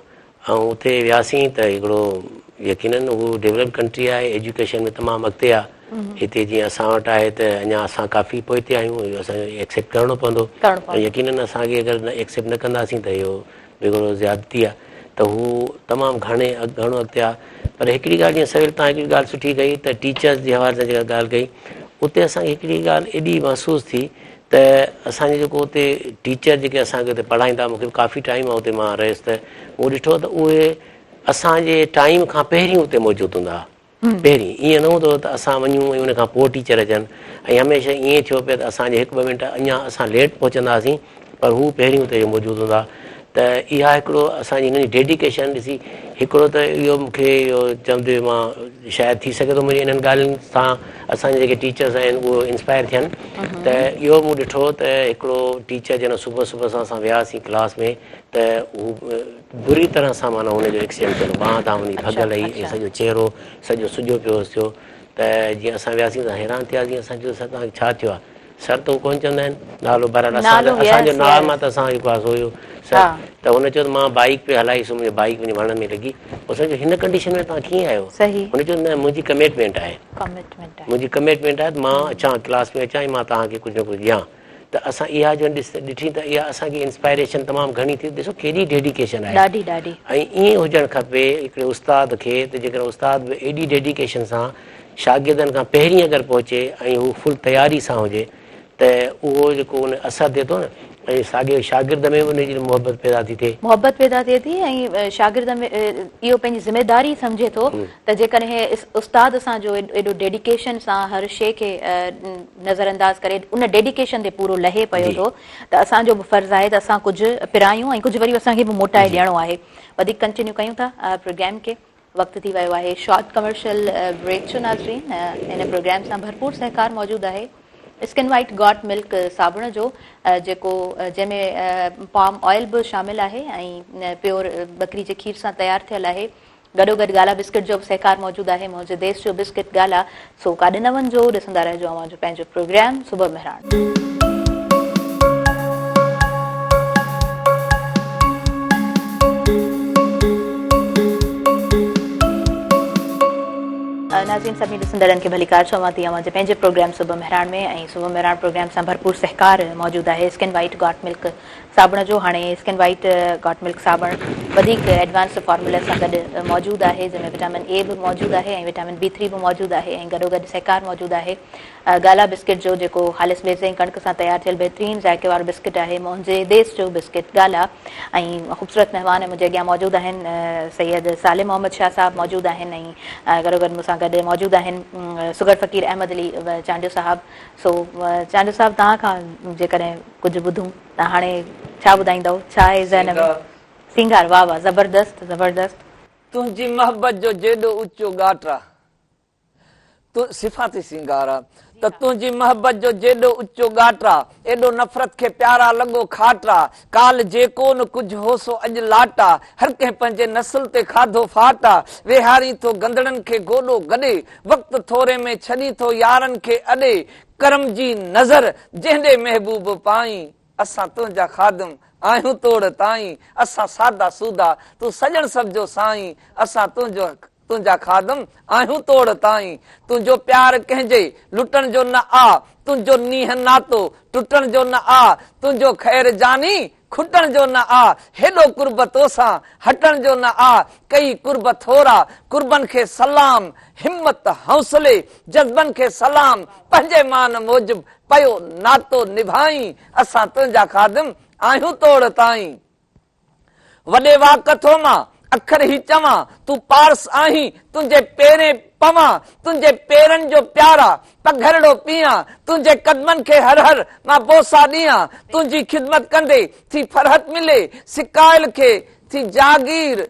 ऐं उते वियासीं त हिकिड़ो यकीननि हू डेवलप कंट्री आहे एजुकेशन में तमामु अॻिते आहे हिते जीअं असां वटि आहे त अञा असां काफ़ी पोइते आहियूं इहो असांखे एक्सेप्ट करिणो पवंदो ऐं यकीननि असांखे अगरि एक्सेप्ट न कंदासीं त इहो हिकिड़ो ज़्यादती आहे त हू तमामु घणो अॻिते आहे। पर हिकिड़ी ॻाल्हि जीअं सवेल तव्हां हिकिड़ी ॻाल्हि सुठी कई त टीचर्स जे हवाले सां जेका ॻाल्हि कई उते असांखे हिकिड़ी ॻाल्हि एॾी महसूसु थी त असांजे जेको उते टीचर जेके असांखे उते पढ़ाईंदा मूंखे काफ़ी टाइम आहे उते मां रहियुसि त उहो ॾिठो त उहे असांजे टाइम खां पहिरीं उते मौजूदु हूंदा हुआ। पहिरीं ईअं न हूंदो त असां वञूं ऐं उन खां पोइ टीचर अचनि ऐं हमेशह ईअं थियो पियो त असांजे 1-2 मिंट अञा असां लेट पहुचंदासीं पर हू पहिरीं उते मौजूदु हूंदा त इहा हिकिड़ो असांजी हिन जी डेडिकेशन ॾिसी हिकिड़ो त इहो मूंखे इहो चवंदे मां शायदि थी सघे थो मुंहिंजी इन्हनि ॻाल्हियुनि सां असांजे जेके टीचर्स आहिनि उहो इंस्पायर थियनि त इहो मूं ॾिठो त हिकिड़ो टीचर जन सुबुह सुबुह सां असां वियासीं क्लास में त हू बुरी तरह सां माना हुनजो एक्सीडेंट थियो ॿांह तां हुनजी भॻ लही ऐं सॼो चहिरो सॼो सुॼो पियो थियो त जीअं असां वियासीं त हैरान थियासीं असां चयो सर तव्हांखे छा थियो आहे सर त हू कोन चवंदा आहिनि नालो बराबरि असांजो नाम आहे त असां जेको आहे सोयो सर त हुन चयो त मां बाइक पे हलाईसि मुंहिंजी बाइक मुंहिंजी वण में लॻी पोइ सम्झो हिन कंडीशन में तव्हां कीअं आहियो हुन चयो न मुंहिंजी कमिटमेंट आहे मुंहिंजी कमिटमेंट आहे त मां अचां क्लास में अचां ऐं मां तव्हांखे कुझु न कुझु ॾियां त असां इहा जो ॾिठी त इहा असांखे इंस्पायरेशन तमामु घणी थी ॾिसो केॾी डेडिकेशन आहे ऐं ईअं हुजणु खपे हिकिड़े उस्ताद खे त जेकर उस्ताद बि एॾी डेडिकेशन सां शागिर्दनि खां पहिरीं अगरि पहुचे ऐं हू फुल तयारी सां हुजे त उहो जेको उन असरु थिए थो न ऐं साॻियो शागिर्द में बि उनजी मोहबत पैदा थी थिए ऐं शागिर्द में इहो पंहिंजी ज़िमेदारी सम्झे थो त जेकॾहिं उस्ताद सां जो एॾो डेडिकेशन सां हर शइ खे नज़रअंदाज़ करे उन डेडिकेशन ते पूरो लहे पियो थो त असांजो बि फर्ज़ु आहे त असां कुझु पिरायूं ऐं कुझु वरी असांखे बि मोटाए ॾियणो आहे वधीक कंटिन्यू कयूं था प्रोग्राम खे वक़्तु थी वियो आहे शॉर्ट कमर्शियल ब्रेक जो नाज़रीन इन प्रोग्राम सां भरपूर सहकार मौजूदु आहे स्किन वाइट गॉट मिल्क साबुण जो जेको जंहिंमें पाम ऑयल बि शामिल आहे ऐं प्योर बकरी जे खीर सां तयारु थियल आहे गॾोगॾु गाला बिस्किट जो बि सहकार मौजूदु आहे मुंहिंजे देश जो बिस्किट गाला सो काॾे न वञिजो ॾिसंदा रहिजो अवांजो पंहिंजो प्रोग्राम सुबुह मेहरान नाज़रीन सभिनी ॾिसंदड़नि खे भलीकार चवां थी अवांजे पंहिंजे प्रोग्राम सुबुह मेहरान में ऐं सुबुह मेहरान प्रोग्राम सां भरपूर सहकार मौजूदु आहे स्किन वाइट गॉट मिल्क साबुण जो हाणे स्किन वाइट गॉट मिल्क साबुण वधीक एडवांस फॉर्मुला सां गॾु मौजूदु आहे जंहिंमें विटामिन ए बि मौजूदु आहे ऐं विटामिन B3 बि मौजूदु आहे ऐं गॾोगॾु सहकार मौजूदु आहे गाला बिस्किट जो जेको ख़ालिस बेज़े ऐं कणिक सां तयारु थियल बहितरीनु ज़ाइके वारो बिस्किट आहे मुंहिंजे देश जो बिस्किट गाला ऐं ख़ूबसूरत महिमान मुंहिंजे अॻियां मौजूदु आहिनि सैयद सालिम मोहम्मद शाह साहिबु मौजूदु आहिनि ऐं गॾोगॾु मूंसां गॾु मौजूदु आहिनि सुगर फ़क़ीर अहमद अली चांडियो साहिबु सो चांडियो साहिबु तव्हां खां जेकॾहिं कुझु ॿुधूं त हाणे छा ॿुधाईंदव छा आहे ज़हन में सिंगार वाह वाह ज़बरदस्त तुंहिंजी मोहबत जो जेॾो ऊचो घाट आहे तू सिफ़ाती सिंगार आहे त तुंहिंजी मोहबत जो जेॾो ऊचो घाट आहे एॾो नफ़रत खे प्यारा लॻो खाट आहे काल जेको न कुझु हो सो अॼु लाट आहे हर कंहिं पंहिंजे नस्ल ते खाधो फाट आहे वेहारी थो गंदड़नि खे गोॾो गॾे वक़्तु थोरे में छॾी थो यारनि खे अॾे करम जी नज़र जंहिंॾे महबूब पाई असां तुंहिंजा खादम आहियूं तोड़ ताईं असां सादा सूदा तूं सॼण सभजो साईं असां तुंहिंजा खादम आहियूं तोड़ ताईं तुंहिंजो प्यार कंहिंजे लुटण जो न आ तुंहिंजो नीह नातो टुटण जो न आ तुंहिंजो ख़ैर जानी खुटण जो न आ हेॾो कुर्बतो सां हटण जो न आ कई कुर्ब थोरा कुर्बन खे सलाम हिम्मत हौसले जज़्बन खे सलाम पंहिंजे मान मूजिब पयो नातो निभाई असां तुंहिंजा खादम आहियूं तोड़ ताईं वॾे वाकथो मां अखर ही चवां तूं पारस आहीं तुंहिंजे पेरें पवां तुंहिंजे पेरनि जो प्यारा पघरड़ो पीआं तुंहिंजे कदमनि खे हर हर मां बोसा ॾियां तुंहिंजी ख़िदमत कंदे थी फरहत मिले सिकायल खे थी जागीर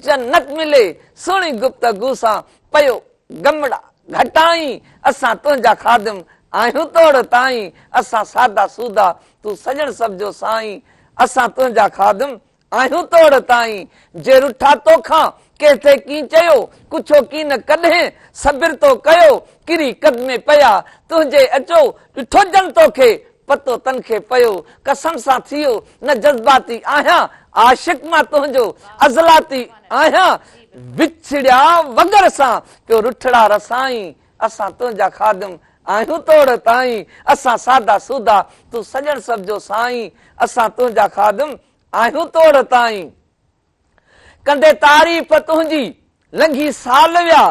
जन्नत मिले सुहिणी गुफ़्तगू सां पयो गमड़ा घटाई असां तुंहिंजा खादम आहियूं तोड़ ताईं असां सादा सूदा तूं सॼण सभजो साईं असां तुंहिंजा खादम आहियूं तोड़ ताईं जे रुठा तोखां कंहिंखे की चयो कुछो की न कॾहिं सबिर तो कयो किरी कदमे पिया तुंहिंजे अचो ॾिठो जन तोखे पतो तन खे पियो कसम सां थियो न जज़्बाती आहियां आशिक मां तुंहिंजो अज़लाती आहियां विछड़िया वगर सां पियो रुठड़ा रसाईं असां तुंहिंजा खादम आहियूं तोड़ ताईं असां सादा सूदा तूं सॼण सभजो साईं असां तुंहिंजा खादम आहियूं तोड़ ताईं कंदे तारीफ़ तुंहिंजी लंघी साल विया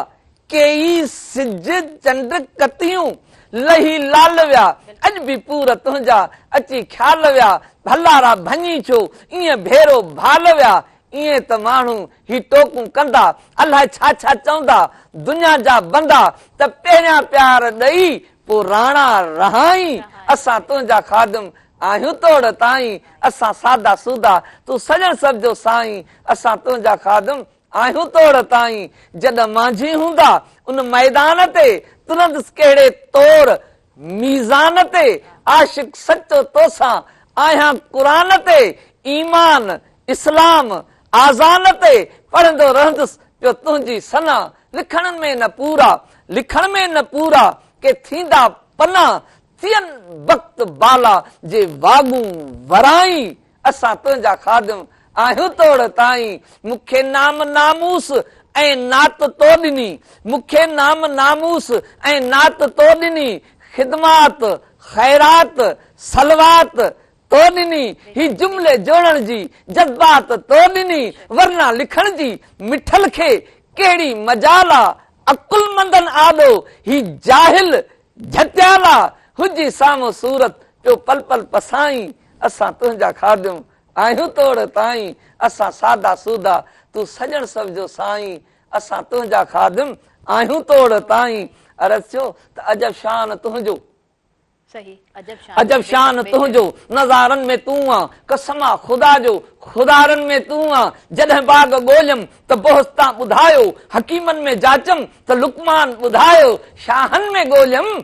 केई सिज चंड कतियूं लही लाल विया अॼु बि पूर तुंहिंजा अची ख्याल विया भलारा भञी छो ईअं भेरो भाल विया ईअं त माण्हू ही टोकूं कंदा अलाए छा छा चवंदा दुनिया जा बंदा त पहिरियां प्यार ॾेई पोइ राणा रहाई असां तुंहिंजा खादम आहियूं तोड़ ताईं असां सादा सूदा तूं सजण सब जो साईं असां तुंहिंजा खादम आहियूं तोड़ ताईं जॾहिं मांझी हूंदा उन मैदान ते तुरंत कहिड़े तौर मीज़ान ते आशिक सचो तोसां आहियां क़ुरान ते ईमान इस्लाम आज़ान ते पढ़ंदो रहंदुसि पियो तुंहिंजी सना लिखण में न पूरा के थींदा पना थियनि वक़्त बाला जे वागू वराई असां तुंहिंजा खादम आहियूं तोड़ ताईं मूंखे नाम नामूस ऐं नात तो ॾिनी मूंखे नाम नामूस ऐं नात तो ॾिनी ख़िदमात ख़ैरात सलवात तो ॾिनी ही जुमिले जोड़ण जी जज़्बात तो ॾिनी वरना लिखण जी मिठल खे कहिड़ी मजाला अकुलमंदन आॾो ही जाहिल झटियाला हुजी साम्हूं सूरत पियो पल पल पसाई असां तुंहिंजा खादम आहियूं तोड़ ताईं असां सादा सूदा तूं सजण सब जो साईं असां तुंहिंजा खादम आहियूं तोड़ ताईं अर्ज़ थियो त अजब शान तुंहिंजो सही अजब शान तुंहिंजो नज़ारनि में तूं आ कसमा ख़ुदा जो ख़ुदारनि में तूं आ जॾहिं बाग ॻोल्हियमि त बोस्तां ॿुधायो हकीमनि में जाचम त लुकमान ॿुधायो शाहनि में ॻोल्हियमि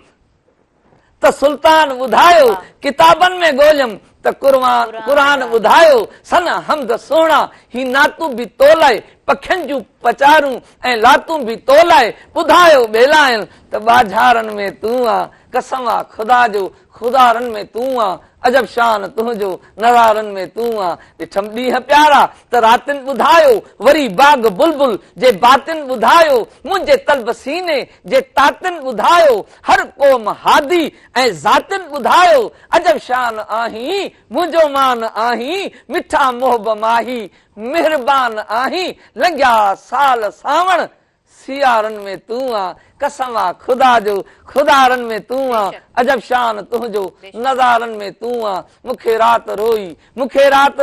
त सुल्तान ॿुधायो किताबनि में ॻोल्हियमि त क़ुरान ॿुधायो सन हमद सोणा ही नातूं बि तोलाए पखियुनि जूं पचारूं ऐं लातूं बि तोलाए ॿुधायो ॿेलाइनि त बाज़ारनि में तूं आ कसम आ ख़ुदा जो ख़ुदारनि में तूं आ अजब शान तुंहिंजो नज़ारनि में तूं आ ॾिठम ॾींहं प्यारा त रातिनि ॿुधायो वरी बाग बुलबुल जे बातिन ॿुधायो मुंहिंजे तलब सीने जे तातिन ॿुधायो हर क़ौम हादी ऐं ज़ातिन ॿुधायो अजब शान आहीं मुंहिंजो मान आहीं मिठा मोहब माही मेहरबान आहीं लंघिया साल सावण सियारनि में तूं आ कसम आ ख़ुदा जो ख़ुदारनि में तूं आ अजब शान तुंहिंजो नज़ारनि में तूं आ मूंखे राति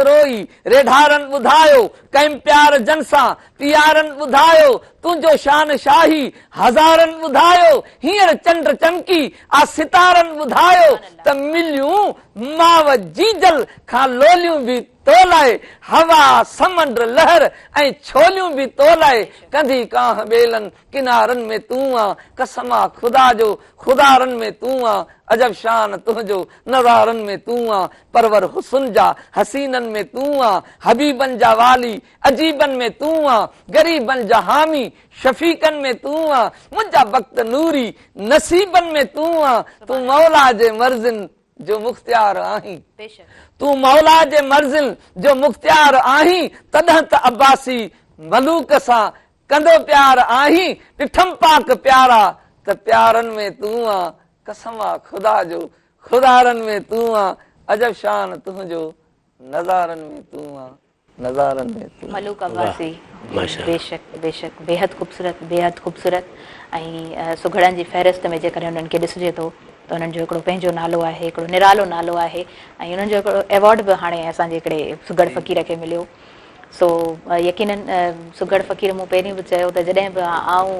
रोई रेढारनि ॿुधायो कईं प्यार जन सां पियारनि ॿुधायो तुंहिंजो शान शाही हज़ारनि ॿुधायो हींअर चंड चमकी आ सितारनि ॿुधायो त मिलियूं माव जीजल खां लोलियूं बि तोलाए हवा समंड लहर ऐं छोलियूं बि तोलाए कंदी कांह ॿेलनि किनारनि में तूं आ कसम आ ख़ुदा जो ख़ुदारनि में तूं आ अजब शान तुंहिंजो नज़ारनि में तूं आ परवर हुस्न जा हसीननि में तूं आ हबीबनि जा वाली अजीबनि में तूं आ गरीबनि जा हामी शफीकनि में तूं आ मुंहिंजा वक़्त नूरी नसीबनि में तूं आ तूं मौला जे मर्ज़िन जो मुख्तियार आहीं तूं मौला जे मर्ज़िन जो मुख्तियार आहीं तॾहिं त अब्बासी मलूक सां कंदो प्यार आहीं ॾिठम पाक प्यारा त प्यारनि में तूं आ कसम आ ख़ुदा जो ख़ुदारनि में तूं आ अजब शान तुंहिंजो नज़ारनि में तूं आ नज़ारनि में तूं मलूक अब्बासी बेशक बेशक बेहद ख़ूबसूरत ऐं सुघड़नि जी फ़हिरिस्त में जेकॾहिं उन्हनि खे ॾिसिजे थो त उन्हनि जो हिकिड़ो पंहिंजो नालो आहे हिकिड़ो निरालो नालो आहे ऐं उन्हनि जो हिकिड़ो एवॉर्ड बि हाणे असांजे हिकिड़े सुघड़ फ़क़ीर खे मिलियो सो यकीनन सुघड़ फ़क़ीर मूं पहिरीं बि चयो त जॾहिं बि आऊं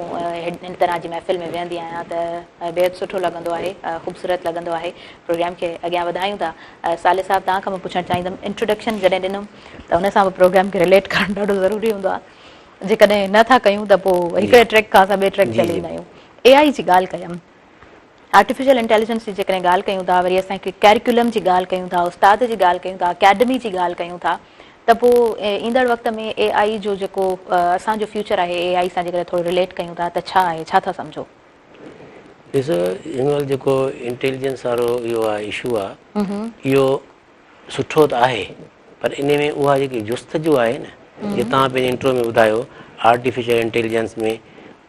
हिन तरह जी महफ़िल में वेहंदी आहियां त बेहद सुठो लॻंदो आहे ख़ूबसूरत लॻंदो आहे प्रोग्राम खे अॻियां वधायूं था साले साहिबु तव्हां खां मां पुछणु चाहींदमि इंट्रोडक्शन जॾहिं ॾिनमि त उन सां बि प्रोग्राम खे रिलेट करणु ॾाढो ज़रूरी हूंदो आहे जेकॾहिं नथा कयूं त पोइ हिकिड़े ट्रैक खां असां ॿिए ट्रैक ते हली वेंदा आहियूं AI जी ॻाल्हि कयमि आर्टिफिशियल इंटेलिजेंस जी जेकॾहिं ॻाल्हि कयूं था वरी असांखे कैरिकुलम जी ॻाल्हि कयूं था उस्ताद जी ॻाल्हि कयूं था अकेडमी जी ॻाल्हि कयूं था त पोइ ईंदड़ वक़्त में AI जो जेको असांजो फ्यूचर आहे AI सां जेकॾहिं थोरो रिलेट कयूं था त छा आहे छा था सम्झो ॾिसो हिन महिल जेको इंटेलिजेंस वारो इहो आहे इशू आहे इहो सुठो त आहे पर इन में उहा जेकी जुस्तजू आहे न जीअं तव्हां पंहिंजे इंट्रो में ॿुधायो आर्टिफिशियल इंटेलिजेंस में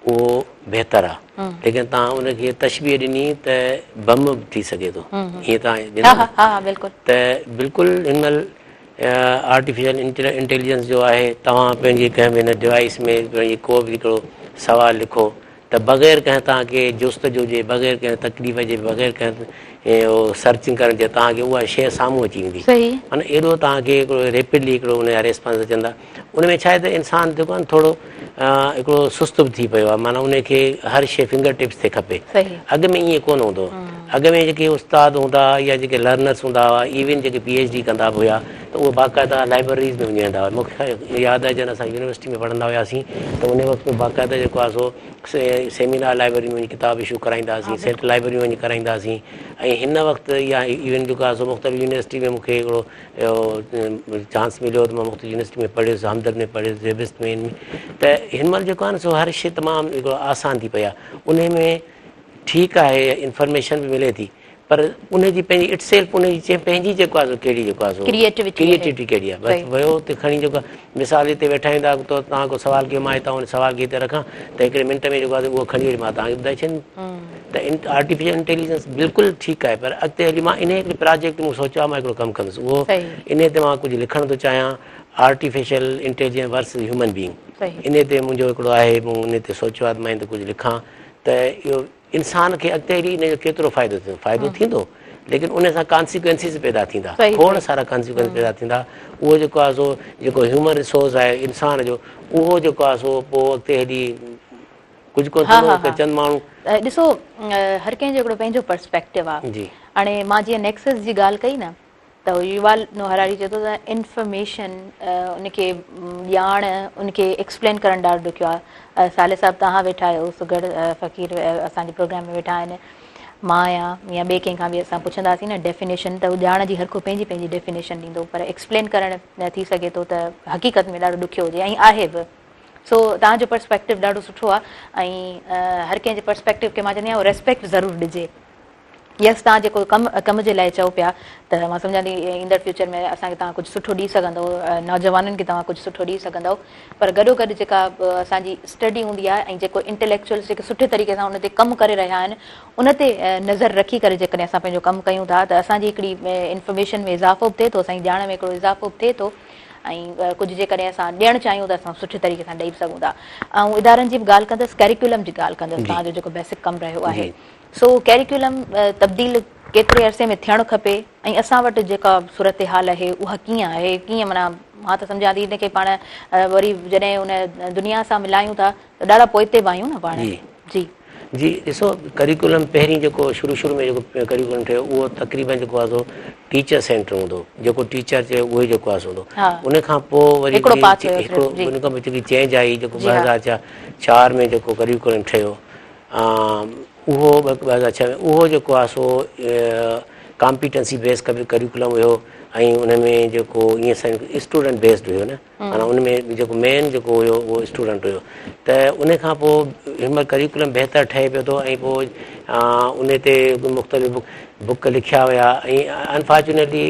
उहो बहितर आहे लेकिन तव्हां उनखे तशबीह ॾिनी त बम बि थी सघे थो ईअं तव्हां त बिल्कुलु हिन महिल आर्टिफिशियल इंटेलिजेंस जो आहे तव्हां पंहिंजी कंहिं बि हिन डिवाइस में पंहिंजी को बि हिकिड़ो सवालु लिखो त बग़ैर कंहिं तव्हांखे जुस्तजू जे बग़ैर कंहिं तकलीफ़ जे बग़ैर कंहिं सर्चिंग करण जे तव्हांखे उहा शइ साम्हूं अची वेंदी माना एॾो तव्हांखे हिकिड़ो रेपिडली हिकिड़ो उनजा रेस्पॉन्स अचंदा उन में छा आहे त इंसानु जेको आहे न थोरो हिकिड़ो सुस्त बि थी पियो आहे माना उनखे हर शइ फिंगर टिप्स ते खपे अॻु में ईअं कोन हूंदो अॻ में जेके उस्ताद हूंदा या जेके लर्नर्स हूंदा हुआ इवन जेके PhD कंदा बि हुआ त उहे बाक़ाइदा लाइब्रेरीज़ में वञी वेंदा हुआ। मूंखे यादि आहे जॾहिं असां यूनिवर्सिटी में पढ़ंदा हुआसीं त उन वक़्तु बाक़ाइदा जेको आहे सो सेमिनार लाइब्रेरी में वञी किताब इशू कराईंदा हुआसीं, सेंट्रल लाइब्रेरी में वञी कराईंदा हुआसीं। ऐं हिन वक़्तु या इवन जेको आहे सो मुख़्तलिफ़ यूनिवर्सिटी में मूंखे हिकिड़ो चांस मिलियो त मां मुख़्तलिफ़ यूनिवर्सिटी में पढ़ियुसि, हमदर्द में पढ़ियुसि, जेबिस्ट में त हिन महिल जेको आहे न सो हर शइ तमामु हिकिड़ो आसान थी पई आहे। उन में ठीकु आहे इंफॉर्मेशन बि मिले थी पर उनजी पंहिंजी इट सेल्फ उनजी पंहिंजी जेको आहे कहिड़ी जेको आहे क्रिएटिविटी कहिड़ी आहे। बसि वियो हुते खणी जेको आहे मिसाल हिते वेठा आहियूं त तव्हां को सवाल कयो मां हितां हुन सवाल खे हिते रखां त हिकिड़े मिंट में जेको आहे उहो खणी वरी मां तव्हांखे ॿुधाए छॾींदुमि। त आर्टिफिशियल इंटेलिजेंस बिल्कुलु ठीकु आहे पर अॻिते हली मां इन हिकिड़े प्रोजेक्ट मूं सोचियो आहे मां हिकिड़ो कमु कंदुसि उहो इन ते मां कुझु लिखणु थो चाहियां artificial intelligence versus human being. इन ते मुंहिंजो हिकिड़ो आहे मूं इन ते सोचियो आहे त मां इन ते कुझु लिखां त इहो इंसान खे अॻिते हली इन जो केतिरो फ़ाइदो थींदो लेकिन उन सां कॉन्सिक्वेंसिस पैदा थींदा, खोड़ सारा कॉन्सिक्वेंस पैदा थींदा। उहो जेको आहे सो जेको ह्यूमन रिसोर्स आहे इंसान जो उहो जेको आहे सो पोइ अॻिते हली कुझु कोन थींदो त चंद माण्हू ॾिसो हर कंहिंजो हिकिड़ो पंहिंजो पर्सपेक्टिव आहे। जी हाणे मां जीअं नेक्सस जी ॻाल्हि कई न त युवाल नोह हरारी चए थो त इंफॉर्मेशन उनखे ॼाण उनखे एक्सप्लेन करणु ॾाढो ॾुखियो आहे। साले साहिबु तव्हां वेठा आहियो, सुगड़ फ़क़ीर असांजे प्रोग्राम में वेठा आहिनि, मां आहियां या ॿिए कंहिंखां बि असां पुछंदासीं न डेफिनेशन त ॼाण जी हर को पंहिंजी पंहिंजी डेफिनेशन ॾींदो पर एक्सप्लेन करणु न थी सघे थो त हक़ीक़त में ॾाढो ॾुखियो हुजे ऐं आहे बि। सो तव्हांजो पर्सपेक्टिव ॾाढो सुठो आहे ऐं हर कंहिंजे पर्सपेक्टिव खे मां चवंदी आहियां रेस्पेक्ट ज़रूरु ॾिजे। यस तव्हां जेको कम जे लाइ चओ पिया त मां सम्झां थी ईंदड़ फ्यूचर में असांखे तव्हां कुझु सुठो ॾेई सघंदव, नौजवाननि खे तव्हां कुझु सुठो ॾेई सघंदव पर गॾोगॾु जेका असांजी स्टडी हूंदी आहे ऐं जेको इंटेलेक्चुअल्स जेके सुठे तरीक़े सां उन ते कमु करे रहिया आहिनि उन ते नज़र रखी करे जेकॾहिं असां पंहिंजो कमु कयूं था त असांजी हिकिड़ी इंफॉर्मेशन में इज़ाफ़ो बि थिए थो, असांजी ॼाण में हिकिड़ो इज़ाफ़ो बि थिए थो ऐं कुझु जेकॾहिं असां ॾियणु चाहियूं त असां सुठे तरीक़े सां ॾेई सघूं था। ऐं इदारनि जी बि ॻाल्हि कंदसि, कैरिकुलम जी ॻाल्हि कंदसि, तव्हांजो जेको बेसिक कमु रहियो आहे सो कैरिकुलम तब्दील केतिरे अरसे में थियणु खपे ऐं असां वटि जेका सूरत हाल आहे उहा कीअं आहे, कीअं माना मां त सम्झां थी इनखे पाण वरी जॾहिं उन दुनिया सां मिलायूं था त ॾाढा पोइते बि आहियूं न पाण। जी जी ॾिसो करिकुलम पहिरीं जेको शुरू में जेको करिकुलम ठहियो उहो तक़रीबन जेको आहे सो टीचर सेंटर हूंदो, जेको टीचर चए उहो ई जेको आहे हूंदो। उन खां पोइ वरी हिकिड़ो उन खां पोइ जेकी चेंज आई जेको 2004 में जेको करिकुलम ठहियो उहो 2006 में उहो जेको आहे सो कॉम्पिटेंसी बेस्ड करिकुलम हुयो ऐं उन में जेको ईअं स्टूडेंट बेस्ड हुयो न माना उन में जेको मेन जेको हुयो उहो स्टूडेंट हुयो त उन खां पोइ हिन महिल करिकुलम बहितर ठहे पियो थो ऐं पोइ उन ते मुख़्तलिफ़ बुक लिखिया हुया ऐं अनफॉर्चुनेटली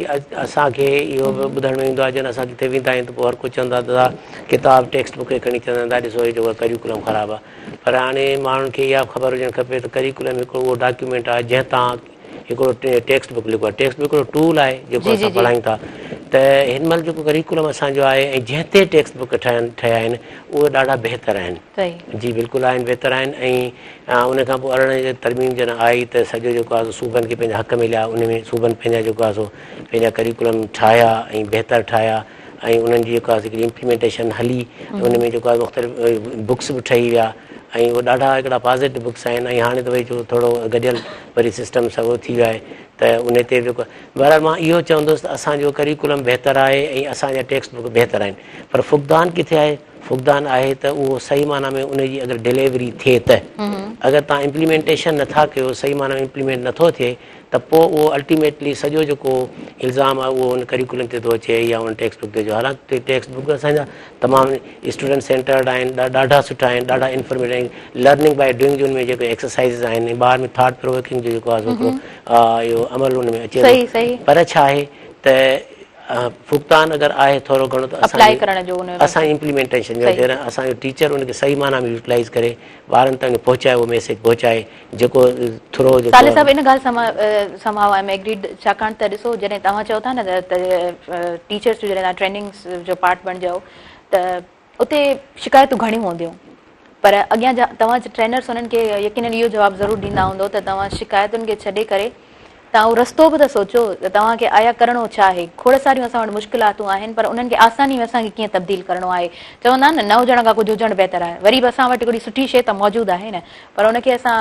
असांखे इहो बि ॿुधण में ईंदो आहे जॾहिं असां किथे वेंदा आहियूं त पोइ हर को चवंदा दादा किताब टेक्स्ट बुक खणी चवंदा ॾिसो हे जेको करिकुलम ख़राबु आहे पर हाणे माण्हुनि खे इहा ख़बर हुजणु खपे त करिकुलम हिकिड़ो उहो डॉक्यूमेंट आहे जंहिं तव्हां हिकिड़ो टेक्स्ट बुक लिखो आहे, टेक्स्ट बुक हिकिड़ो टूल आहे जेको असां पढ़ायूं था त हिन महिल जेको करिकुलम असांजो आहे ऐं जंहिं ते टेक्स्ट बुक ठहिया आहिनि उहे ॾाढा बहितर आहिनि। जी बिल्कुलु आहिनि, बहितर आहिनि ऐं उन खां पोइ अरिड़हं तरमीम जॾहिं आई त सॼो जेको आहे सूबनि खे पंहिंजा हक़ मिलिया, उन में सूबनि पंहिंजा जेको आहे सो पंहिंजा करिकुलम ठाहिया ऐं बहितर ठाहिया ऐं उन्हनि जी जेको आहे हिकिड़ी इम्प्लीमेंटेशन हली उन में जेको आहे मुख़्तलिफ़ बुक्स बि ठही विया ऐं उहे ॾाढा हिकिड़ा पॉज़िटिव बुक्स आहिनि ऐं हाणे त भई जो थोरो गॾियल वरी सिस्टम सभु थी वियो आहे त उन ते जेको बहरहाल मां इहो चवंदुसि त असांजो करिकुलम बहितर आहे ऐं असांजा टेक्स्ट बुक बहितर आहिनि पर फुक़दान किथे आहे, फुक़दान आहे त उहो सही माना में उनजी अगरि डिलीवरी थिए त अगरि तव्हां इम्प्लीमेंटेशन नथा कयो, सही माना में इम्प्लीमेंट नथो थिए त पोइ उहो अल्टीमेटली सॼो जेको इल्ज़ाम आहे उहो उन करिकुलम ते थो अचे या उन टेक्स्ट बुक ते जो हालांकि टेक्स्ट बुक असांजा तमामु स्टूडेंट सेंटर्ड आहिनि, ॾाढा सुठा आहिनि, ॾाढा इंफॉर्मेटिव आहिनि, लर्निंग बाय डूइंग जो उनमें जेके एक्सरसाइज़िस आहिनि ॿार में थॉट प्रोवोकिंग जो जेको आहे इहो अमल उन में अचे थो पर छा आहे त फुक़दान अगरि आहे थोरो घणो त असांजी इम्प्लीमेंटेशन जो जॾहिं असांजो टीचर उनखे सही माना में यूटिलाइज़ करे ॿारनि ताईं पहुचाए उहो मैसेज पहुचाए जेको थ्रो साले साहिबु इन ॻाल्हि सां मां एग्रीड छाकाणि त ॾिसो जॾहिं तव्हां चओ था न त टीचर्स जो जॾहिं तव्हां ट्रेनिंग्स जो पार्ट बणिजो त उते शिकायतूं घणियूं हूंदियूं पर अॻियां तव्हां ट्रेनर्स उन्हनि खे यकीननि इहो जवाबु ज़रूरु ॾींदा हूंदो त तव्हां शिकायतुनि खे छॾे करे तव्हां उहो रस्तो बि त सोचो त तव्हांखे आया करिणो छा आहे। खोड़ सारियूं असां वटि मुश्किलातूं आहिनि पर उन्हनि खे आसानी में असांखे कीअं तब्दील करिणो आहे। चवंदा आहिनि न हुजण खां कुझु हुजणु बहितर आहे। वरी बि असां वटि हिकिड़ी सुठी शइ त मौजूदु आहे न, पर उनखे असां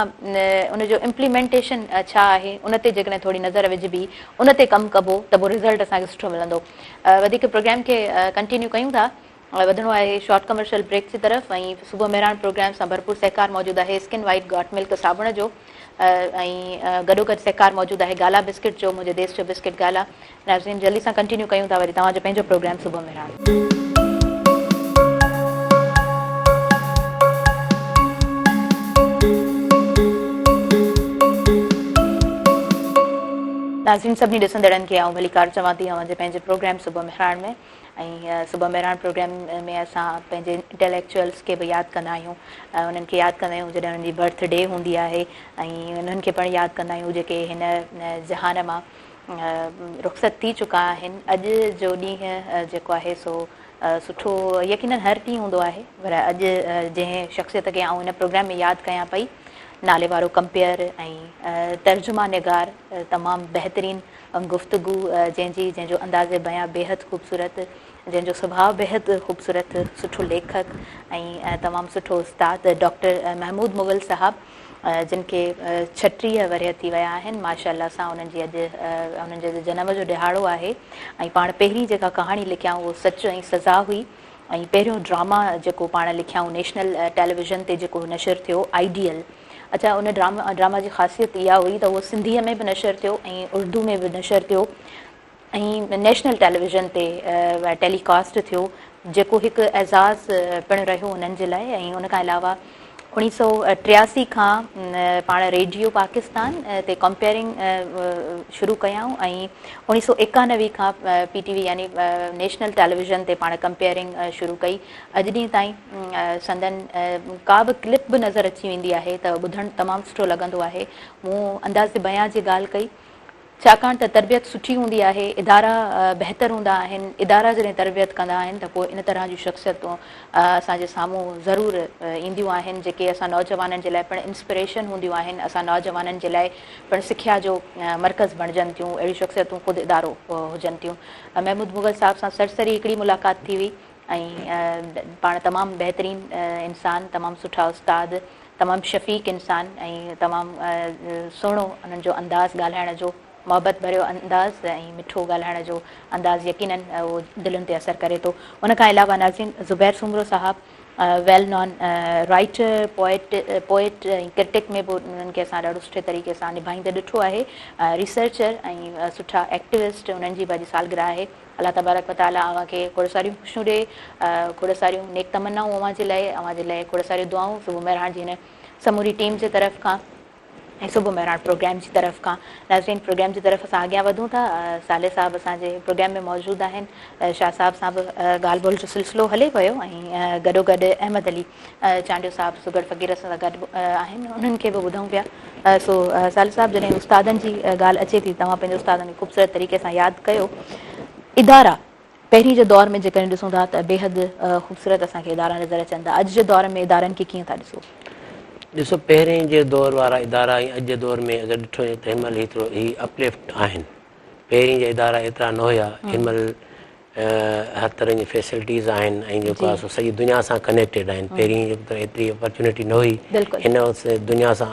उनजो इम्प्लीमेंटेशन छा आहे उन ते जेकॾहिं थोरी नज़र विझबी, उन ते कमु कबो त पोइ रिज़ल्ट असांखे सुठो मिलंदो। वधीक प्रोग्राम खे कंटिन्यू कयूं था, वधणो आहे शॉर्ट कमर्शियल ब्रेक जी तरफ़ ऐं सुबुह मेहरान प्रोग्राम सां भरपूर सहकार मौजूदु आहे स्किन वाइट गॉट मिल्क साबुण जो, ऐं गॾोगॾु सहकार मौजूदु आहे गाला बिस्किट जो, मुंहिंजे देश जो बिस्किट गाला। नाज़रीन जल्दी सां कंटिन्यू कयूं था वरी तव्हांजो पंहिंजो प्रोग्राम सुबुह मेहरान। नाज़रीन सभिनी ॾिसंदड़नि खे आऊं मलिकार चवां थी मुंहिंजे पंहिंजे प्रोग्राम सुबुह मेहरान में। ऐं सुबुह मेहरान प्रोग्राम में असां पंहिंजे इंटेलेक्चुअल्स खे बि यादि कंदा आहियूं, उन्हनि खे यादि कंदा आहियूं जॾहिं उन्हनि जी बर्थडे हूंदी आहे, ऐं उन्हनि खे पिणु यादि कंदा आहियूं जेके हिन जहान मां रुख़्सत थी चुका आहिनि। अॼु जो ॾींहुं जेको आहे सो सुठो यकीनन हर ॾींहुं हूंदो आहे, पर अॼु जंहिं शख़्सियत खे आऊं हिन प्रोग्राम में यादि कयां पई, नाले वारो कंपेयर ऐं तर्जुमा निगार, तमामु बहितरीनु गुफ़्तगू जंहिंजो अंदाज़े बयां बेहदि ख़ूबसूरत, जंहिंजो सुभाउ बेहदि ख़ूबसूरत, सुठो लेखक ऐं तमामु सुठो उस्ताद डॉक्टर महमूद मुग़ल साहब, जिन खे 36 वरिया थी विया आहिनि माशाअल्लाह सां। उन्हनि जी अॼु उन्हनि जे जनम जो ॾिहाड़ो आहे ऐं पाण पहिरीं जेका कहाणी लिखियाऊं उहो सच ऐं सज़ा हुई, ऐं पहिरियों ड्रामा जेको पाण लिखियाऊं नेशनल टेलीविज़न ते जेको नशर थियो आइडियल। अच्छा, उन ड्रामा जी ख़ासियत इहा हुई त उहो सिंधीअ में बि नशर थियो ऐं उर्दू में बि नशर थियो ऐं नेशनल टेलीविज़न ते टेलीकास्ट थियो, जेको हिकु एज़ाज़ पिणु रहियो उन्हनि जे लाइ। ऐं उन खां अलावा 1983 खां पाण रेडियो पाकिस्तान ते कंपेयरिंग शुरू कयाऊं ऐं 1991 खां PTV यानी नेशनल टेलीविज़न ते पाण कंपेयरिंग शुरू कई। अॼु ॾींहं ताईं संदन का बि क्लिप बि नज़र अची वेंदी आहे त ॿुधणु तमामु सुठो लॻंदो आहे। मूं अंदाज़े बयां जी ॻाल्हि कई छाकाणि त तरबियत सुठी हूंदी आहे, इदारा बहितर हूंदा आहिनि। इदारा जॾहिं तरबियत कंदा आहिनि त पोइ इन तरह जूं शख़्सियतूं असांजे साम्हूं ज़रूरु ईंदियूं आहिनि, जेके असां नौजवाननि जे लाइ पिणु इंस्पिरेशन हूंदियूं आहिनि, असां नौजवाननि जे लाइ पिणु सिख्या जो मर्कज़ बणिजनि थियूं। अहिड़ियूं शख़्सियतूं ख़ुदि इदारो हुजनि थियूं। महमूद मुग़ल साहब सां सरसरी हिकिड़ी मुलाक़ात थी हुई ऐं पाण तमामु बहितरीनु इंसानु, तमामु सुठा उस्ताद, तमामु शफ़ीक़ इंसानु ऐं तमामु सुहिणो उन्हनि जो अंदाज़ ॻाल्हाइण जो, मोहबत भरियो अंदाज़ ऐं मिठो ॻाल्हाइण जो अंदाज़ यकीनन उहो दिलनि ते असरु करे थो। उन खां अलावा नाज़रीन ज़ुबैर सुमरो साहब वेल नॉन राइटर, पोएट ऐं क्रिटिक में बि उन्हनि खे असां ॾाढो सुठे तरीक़े सां निभाईंदे ॾिठो आहे। रिसर्चर ऐं सुठा एक्टिविस्ट, उन्हनि जी बि अॼु सालगिरह आहे। अलाह तबारक व तआला अव्हां खे खोड़ सारियूं ख़ुशियूं ॾे, खोड़ सारियूं नेक तमन्नाऊं अव्हां जे लाइ खोड़ सारियूं दुआऊं सुबुह मेहरान जी हिन समूरी टीम जे तरफ़ खां ऐं सुबुह मेहरान प्रोग्राम जी तरफ़ खां। नाज़रीन प्रोग्राम जी तरफ़ असां अॻियां वधूं था। साले साहब असांजे प्रोग्राम में मौजूदु आहिनि। शाह साहब सां बि ॻाल्हि ॿोल जो सिलसिलो हले पियो ऐं गॾोगॾु अहमद अली चांडियो साहब सुगड़ फ़क़ीर सां गॾु आहिनि, उन्हनि खे बि ॿुधूं पिया। सो साले साहब जॾहिं उस्तादनि जी ॻाल्हि अचे थी, तव्हां पंहिंजे उस्तादनि खे ख़ूबसूरत तरीक़े सां यादि कयो। इदारा पहिरीं जे दौर में जेकॾहिं ॾिसूं था त बेहदि ख़ूबसूरत असांखे इदारा नज़र अचनि था। अॼु जे दौर में इदारनि खे कीअं था ॾिसो? ॾिसो, पहिरें जे दौर वारा इदारा ऐं अॼु जे दौर में अगरि ॾिठो वञे त हिन महिल एतिरो ही अपलिफ्ट आहिनि। पहिरीं जा इदारा एतिरा न हुया, हिन महिल हर तरह जी फैसिलिटीज़ आहिनि ऐं जेको आहे सो सॼी दुनिया सां कनेक्टेड आहिनि। पहिरीं एतिरी अपॉर्चुनिटी न हुई, हिन वक़्तु दुनिया सां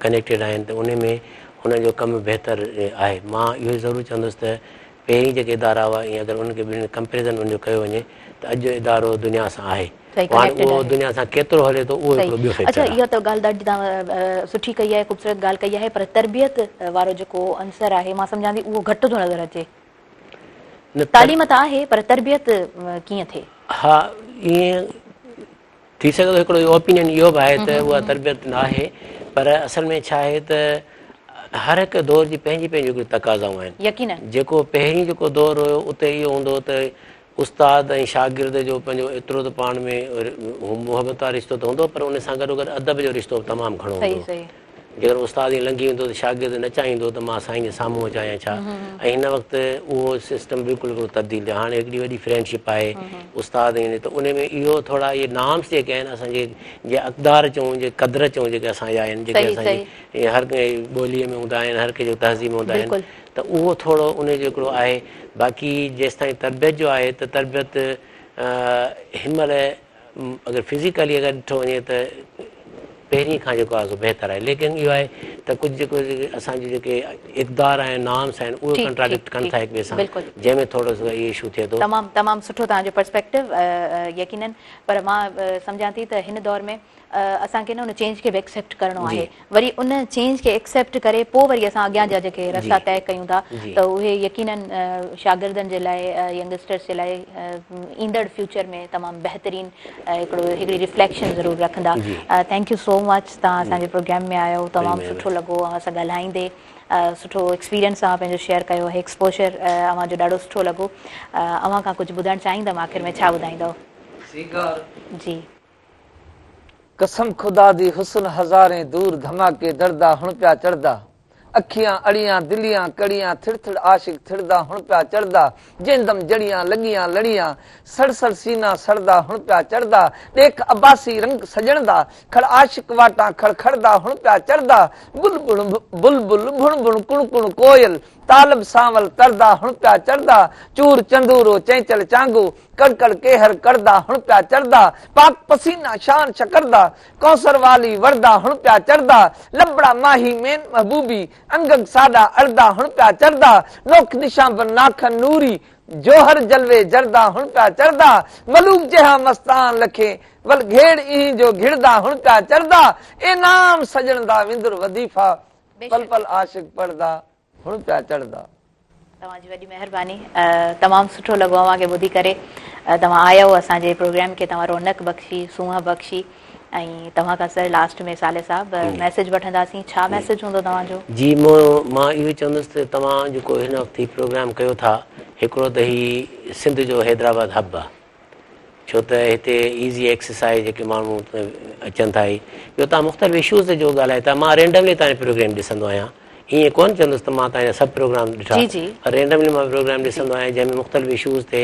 कनेक्टेड आहिनि, त उन में हुननि जो कमु बहितर आहे। मां इहो ई ज़रूरु चवंदुसि त पहिरीं जेके इदारा हुआ ऐं अगरि उनखे ॿिन्हिनि कंपेरिज़न उनजो कयो वञे त अॼु इदारो दुनिया सां आहे। उहो दुनिया सां केतिरो हले थो उहो हिकिड़ो ॿियो फैक्टर आहे। इहा त ॻाल्हि ॾाढी तव्हां सुठी कई आहे, ख़ूबसूरत ॻाल्हि कई आहे, पर तरबियत वारो जेको अंसर आहे मां सम्झां थी उहो घटि थो नज़र अचे। तालीम त आहे पर तरबियत कीअं थिए? हा, ईअं थी सघे थो। हिकिड़ो ओपिनियन इहो बि आहे त उहा तरबियत न आहे, पर असल में छा आहे त हर हिकु दौर जी पंहिंजी पंहिंजी हिकिड़ी तक़ाज़ाऊं आहिनि। यकीनन जेको पहिरीं जेको दौर हुयो उते इहो हूंदो त उस्ताद ऐं शागिर्द जो पंहिंजो एतिरो त पाण में मुहबत वारो रिश्तो त हूंदो, पर उन सां गॾोगॾु अदब जो रिश्तो तमामु घणो हूंदो। जेकर उस्ताद ई लंघी वेंदो त शागिर्द न चाहींदो त मां साईं जे साम्हूं अचां या छा। ऐं हिन वक़्तु उहो सिस्टम बिल्कुलु हिकिड़ो तब्दील थियो। हाणे हिकिड़ी वॾी फ्रेंडशिप आहे उस्ताद ईंदे त उन में इहो थोरा इहे नाम्स जेके आहिनि असांजे जे अक़दार चऊं जे क़दुरु चऊं जेके असांजा आहिनि जेके असांजे हर कंहिं ॿोलीअ में हूंदा आहिनि हर कंहिंजो तहज़ीब में हूंदा आहिनि त उहो थोरो उनजो हिकिड़ो आहे। बाक़ी जेसिताईं तरबियत जो आहे त तरबियत हिन महिल अगरि फिज़िकली अगरि ॾिठो वञे त पहिरीं खां जेको आहे सो बहितर आहे। लेकिन इहो आहे त कुझु जेको असांजे जेके इक़दार आहिनि नाम्स आहिनि उहे कंट्राडिक्ट कनि था हिक ॿिए सां, जंहिंमें थोरो सो इहो इशू थिए थो। तमामु सुठो तव्हांजो पर्सपेक्टिव यकीनन। पर मां सम्झां थी त हिन दौर में असांखे न उन चेंज खे बि एक्सेप्ट करिणो आहे। वरी उन चेंज खे एक्सेप्ट करे पोइ वरी असां अॻियां जा जेके रस्ता तय कयूं था त उहे यकीनन शागिर्दनि जे लाइ यंगस्टर्स जे लाइ ईंदड़ फ्यूचर में तमामु बहितरीनु हिकिड़ी रिफ्लेक्शन ज़रूरु रखंदा। थैंक यू सो मच, तव्हां असांजे प्रोग्राम में आयो, तमामु सुठो लॻो अव्हां सां ॻाल्हाईंदे, सुठो एक्सपीरियंस तव्हां पंहिंजो शेयर कयो, एक्सपोजर अव्हांजो ॾाढो सुठो लॻो। अव्हां खां कुझु ॿुधाइणु चाहींदमि, आख़िर में छा ॿुधाईंदव? जी कसम खुदा दी हुस्न हज़ारे दूर धमाके दर्दा हुण पिया चढ़दा, अखियां अड़ियां दिलियां कड़ियां थिड़ थिड़ आशिक थिड़दा हुण पिया चढ़दा, जेंदम जड़ियां लगियां लड़ियां सड़ सड़ सीना सड़दा हुण पिया चढ़दा, देख अब्बासी रंग सजणदा खड़ आशिक वाटा खड़ खड़दा हुण पिया चढ़दा, बुलबुल बुलबुल भुण भुण कुण कुण कोयल तालब सांवल तरदा हुण पिया चढ़दा, चूर चंदूरो चैंचल चांगू कड़ कड़ केहर करदा हुण पिया चढ़दा, पाक पसीना शान शकरदा कौसर वाली वरदा हुण पिया चढ़दा, लबड़ा माही मेन महबूबी अंगग सादा अरदा हुण पिया चढ़दा, नोख निशां पर नाखन नूरी जोहर जलवे जरदा हुण पिया चढ़दा, मलूक जहा मस्तान लखे वल घेड़ ई जो घिड़दा हुण पिया चढ़दा, ए नाम सजणदा विंदुर वदीफा पल पल आशिक पढ़दा हुण पिया चढ़दा। तव्हांजी वॾी महिरबानी, तमामु सुठो लॻो अव्हांखे ॿुधी करे। तव्हां आया हो असांजे प्रोग्राम खे, तव्हां रौनक बख़्शी, सूंहं बख़्शी, ऐं तव्हां खां सर लास्ट में साले साहब मैसेज वठंदासीं। छा मैसेज हूंदो तव्हांजो? जी मां इहो चवंदुसि त तव्हां जेको हिन वक़्तु प्रोग्राम कयो था, हिकिड़ो त ही सिंध जो हैदराबाद हब आहे, छो त हिते ईज़ी एक्सरसाइज जेके माण्हू अचनि था। ॿियो तव्हां मुख़्तलिफ़ इशूज़ ते जो ॻाल्हायो था, मां रेंडमली तव्हांजो प्रोग्राम ॾिसंदो आहियां, ईअं कोन चवंदुसि त मां तव्हांजा सभु प्रोग्राम ॾिठा, रेंडमली मां प्रोग्राम ॾिसंदो आहियां जंहिंमें मुख़्तलिफ़ इशूज़ ते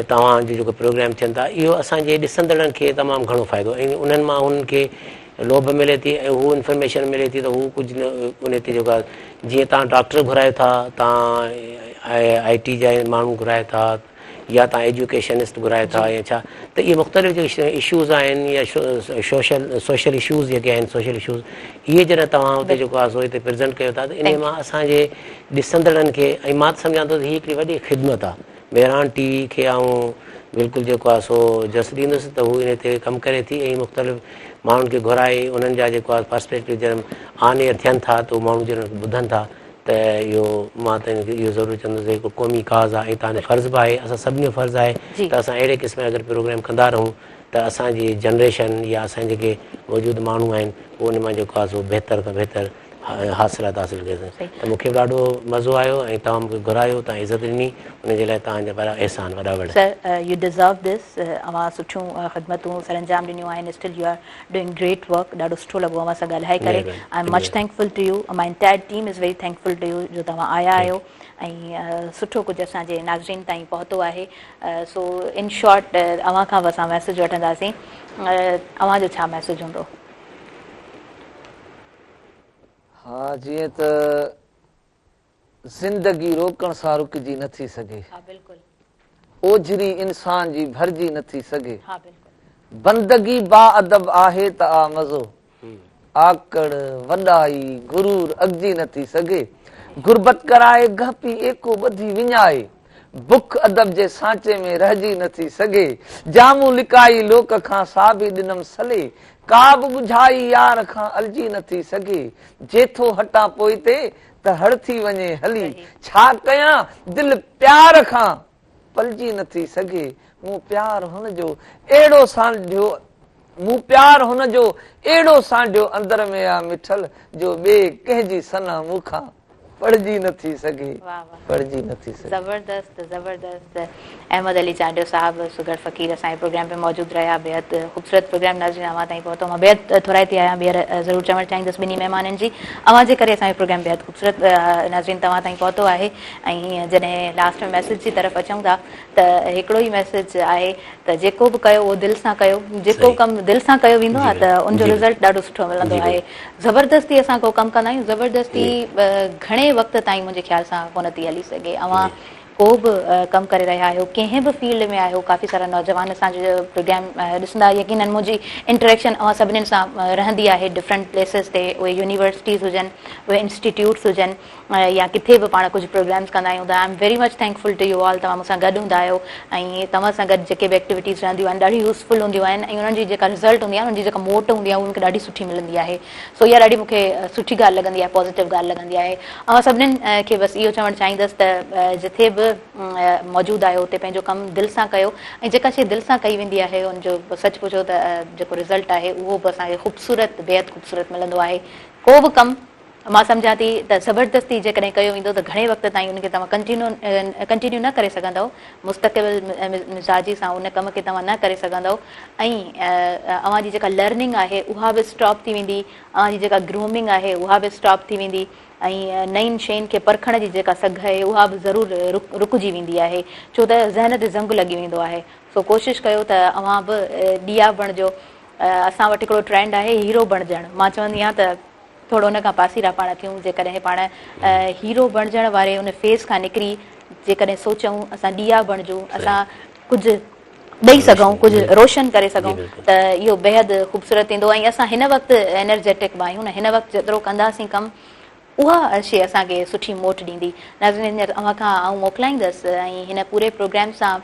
तव्हांजो जेको प्रोग्राम थियनि था, इहो असांजे ॾिसंदड़नि खे तमामु घणो फ़ाइदो, ऐं उन्हनि मां उन्हनि खे लोभ मिले थी ऐं हू इंफॉर्मेशन मिले थी त हू कुझु न उन ते जेको आहे, जीअं तव्हां डॉक्टर घुरायो था, तव्हां IT जा माण्हू घुरायो था, या तव्हां एजुकेशनिस्ट घुरायो था या छा, त इहे मुख़्तलिफ़ जेके इशूज़ आहिनि या सोशल इशूज़ जेके आहिनि, सोशल इशूज़ इहे जॾहिं तव्हां हुते जेको आहे सो हिते प्रेज़ेंट कयो था त इन मां असांजे ॾिसंदड़नि खे, ऐं मां त सम्झां थो त हीअ हिकिड़ी वॾी ख़िदमत आहे। बहिरान टीवी खे आऊं बिल्कुलु जेको आहे सो जस ॾींदुसि त हू इन ते कमु करे थी, ऐं मुख़्तलिफ़ माण्हुनि खे घुराए उन्हनि जा जेको आहे पर्सपेक्टिव जॾहिं आने थियनि था त उहे माण्हू जॾहिं ॿुधनि था त इहो मां त हिनखे इहो ज़रूरु चवंदुसि हिकु क़ौमी काज़ आहे, ऐं तव्हांजो फ़र्ज़ु बि आहे, असां सभिनी जो फ़र्ज़ु आहे त असां अहिड़े क़िस्म जा अगरि प्रोग्राम कंदा रहूं त असांजी जनरेशन या असांजे जेके मौजूदु माण्हू आहिनि उन मां जेको आहे सो बहितर खां बहितर हासिलात हासिलु कयो। त मूंखे बि ॾाढो मज़ो आयो ऐं तव्हां मूंखे घुरायो, तव्हां इज़त ॾिनी, उनजे लाइ तव्हांजा वॾा अहसान, वॾा वॾा। सर यू डिज़र्व दिस, अव्हां सुठियूं ख़िदमतूं सर अंजाम ॾिनियूं आहिनि, still you are doing great work, ॾाढो सुठो लॻो अव्हां सां ॻाल्हाए करे। I am much thankful to you, my entire team is very thankful to you जो तव्हां आया आहियो ऐं सुठो कुझु असांजे नाज़रीन ताईं पहुतो आहे। सो इन शॉर्ट अव्हां खां बि असां मैसेज वठंदासीं, अव्हांजो छा मैसेज हूंदो? हा, जीअं त ज़िंदगी रोकण सां रुकिजी नथी सघे, ओझरी इंसान जी भरिजी नथी सघे, बंदगी बा अदब आहे त आ मज़ो, आकड़ वॾाई गुरूर अॻिजी नथी सघे, गुरबत कराए गहपी एको ॿधी विञाए, बुख अदब जे सांचे में रहिजी नथी सघे, जामू लिकाई लोक खां साबी ॾिनम सले, का बि ॿुझाई यार खां अलजी नथी सघे, जेथो हटां पोइते त हड़ थी वञे हली, छा कयां दिल प्यार खां पलजी नथी सघे, मूं प्यार हुनजो अहिड़ो सांढियो, मूं प्यार हुनजो अहिड़ो सांढियो अंदर में आ मिठल जो ॿिए कंहिंजी सना मूंखां पढ़जी न थी सघे, वाह वाह, पढ़जी न थी सघे। ज़बरदस्त ज़बरदस्त। अहमद अली चांडियो साहब सुगर फ़कीर असांजे प्रोग्राम पे मौजूद रहा, बेहद ख़ूबसूरत प्रोग्राम नाज़रीन अवां ताईं पहुतो। मां बेहद थोराइती आहियां, ॿीहर ज़रूरु चवणु चाहींदसि ॿिन्ही महिमाननि जी, अवां जे करे असांजो प्रोग्राम बेहद ख़ूबसूरत नाज़रीन तव्हां ताईं पहुतो आहे। ऐं जॾहिं लास्ट में मैसेज जी तरफ़ अचूं था त हिकिड़ो ई मैसेज आहे त जेको बि कयो उहो दिलि सां कयो, जेको कमु दिलि सां कयो वेंदो आहे त उनजो रिज़ल्ट ॾाढो सुठो मिलंदो आहे। ज़बरदस्ती असां को कमु कंदा आहियूं, ज़बरदस्ती घणे वक़्त ताईं मुंहिंजे ख्याल सां कोन थी हली सघे। अवां को बि कमु करे रहिया आहियो, कंहिं बि फील्ड में आहियो, काफ़ी सारा नौजवान असांजो प्रोग्राम ॾिसंदा, यकीनन मुंहिंजी इंटरेक्शन अवां सभिनीनि सां रहंदी आहे डिफरेंट प्लेसिस ते, उहे यूनिवर्सिटीज़ हुजनि, उहे इंस्टीट्यूट्स हुजनि, या किथे बि पाण कुझु प्रोग्राम्स कंदा आहियूं त I am very much thankful to you all. तव्हां मूंसां गॾु हूंदा आहियो ऐं तव्हां सां गॾु जेके बि एक्टिविटीज़ रहंदियूं आहिनि ॾाढी यूज़फुल हूंदियूं आहिनि, ऐं उन्हनि जी जेका रिज़ल्ट हूंदी आहे, उन्हनि जी जेका मोट हूंदी आहे, उहा मूंखे ॾाढी सुठी मिलंदी आहे। सो इहा ॾाढी मूंखे सुठी ॻाल्हि लॻंदी आहे, पॉज़िटिव ॻाल्हि लॻंदी आहे। ऐं सभिनीनि खे बसि इहो चवणु चाहींदसि त जिथे बि मौजूदु आहियो उते पंहिंजो कमु दिलि सां कयो, ऐं जेका शइ दिलि सां कई वेंदी आहे उनजो सच पुछो त जेको रिज़ल्ट आहे उहो बि असांखे ख़ूबसूरत बेहदि ख़ूबसूरत मिलंदो आहे। को बि कमु मां सम्झां थी त ज़बरदस्ती जेकॾहिं कयो वेंदो त घणे वक़्त ताईं उनखे तव्हां कंटिन्यू न करे सघंदव, मुस्तक़िल मिज़ाजी सां उन कम खे तव्हां न करे सघंदव, ऐं अव्हां जी जेका लर्निंग आहे उहा बि स्टॉप थी वेंदी, अव्हां जी जेका ग्रूमिंग आहे उहा बि स्टॉप थी वेंदी, ऐं नयुनि शयुनि खे परखण जी जेका सघ आहे उहा बि ज़रूरु रुकिजी वेंदी आहे, छो त ज़हन ते ज़ंग लॻी वेंदो आहे। सो कोशिशि कयो त अव्हां बि ॾिया बणिजो। असां वटि हिकिड़ो ट्रेंड आहे हीरो बणिजणु, मां चवंदी आहियां त थोरो हुन खां पासीरा पाण थियूं, जेकॾहिं पाण हीरो बणिजण वारे उन फेज़ खां निकिरी जेकॾहिं सोचूं असां ॾिया बणिजूं, असां कुझु ॾेई सघूं, कुझु रोशन करे सघूं, त इहो बेहदि ख़ूबसूरत थींदो। ऐं असां हिन वक़्तु एनर्जेटिक बि आहियूं न, हिन वक़्तु जेतिरो कंदासीं कमु उहा शइ असांखे सुठी मोट ॾींदी। नाज़रीन अव्हां खां आऊं मोकिलाईंदसि, ऐं हिन पूरे प्रोग्राम सां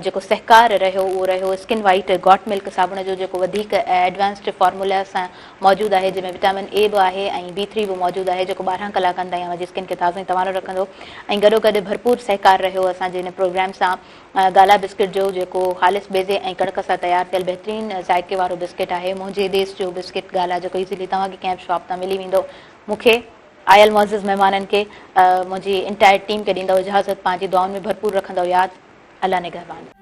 जेको सहकार रहियो उहो रहियो स्किन वाइट गॉट मिल्क साबुण जो, जेको वधीक एडवांस्ड फॉर्मूला सां मौजूदु आहे, जंहिंमें विटामिन ए बि आहे ऐं B3 बि मौजूदु आहे, जेको 12 कलाकनि ताईं अव्हांजी स्किन खे ताज़ो ऐं तवारो रखंदो। ऐं गॾोगॾु भरपूर सहकार रहियो असांजे हिन प्रोग्राम सां गाला बिस्किट जो, जेको ख़ालिस बेज़े ऐं कणिक सां तयारु थियल बहितरीनु ज़ाइक़े वारो बिस्किट आहे। मुंहिंजे देश जो बिस्किट गाला, जेको इज़ीली तव्हांखे कंहिं बि शॉप तां मिली वेंदो। मूंखे आयल मौज़िज़ महिमाननि खे, मुंहिंजी इंटायर टीम खे ॾींदव इजाज़त, पंहिंजी दुआउनि में भरपूर रखंदव यादि। अल्लाह निगहबान।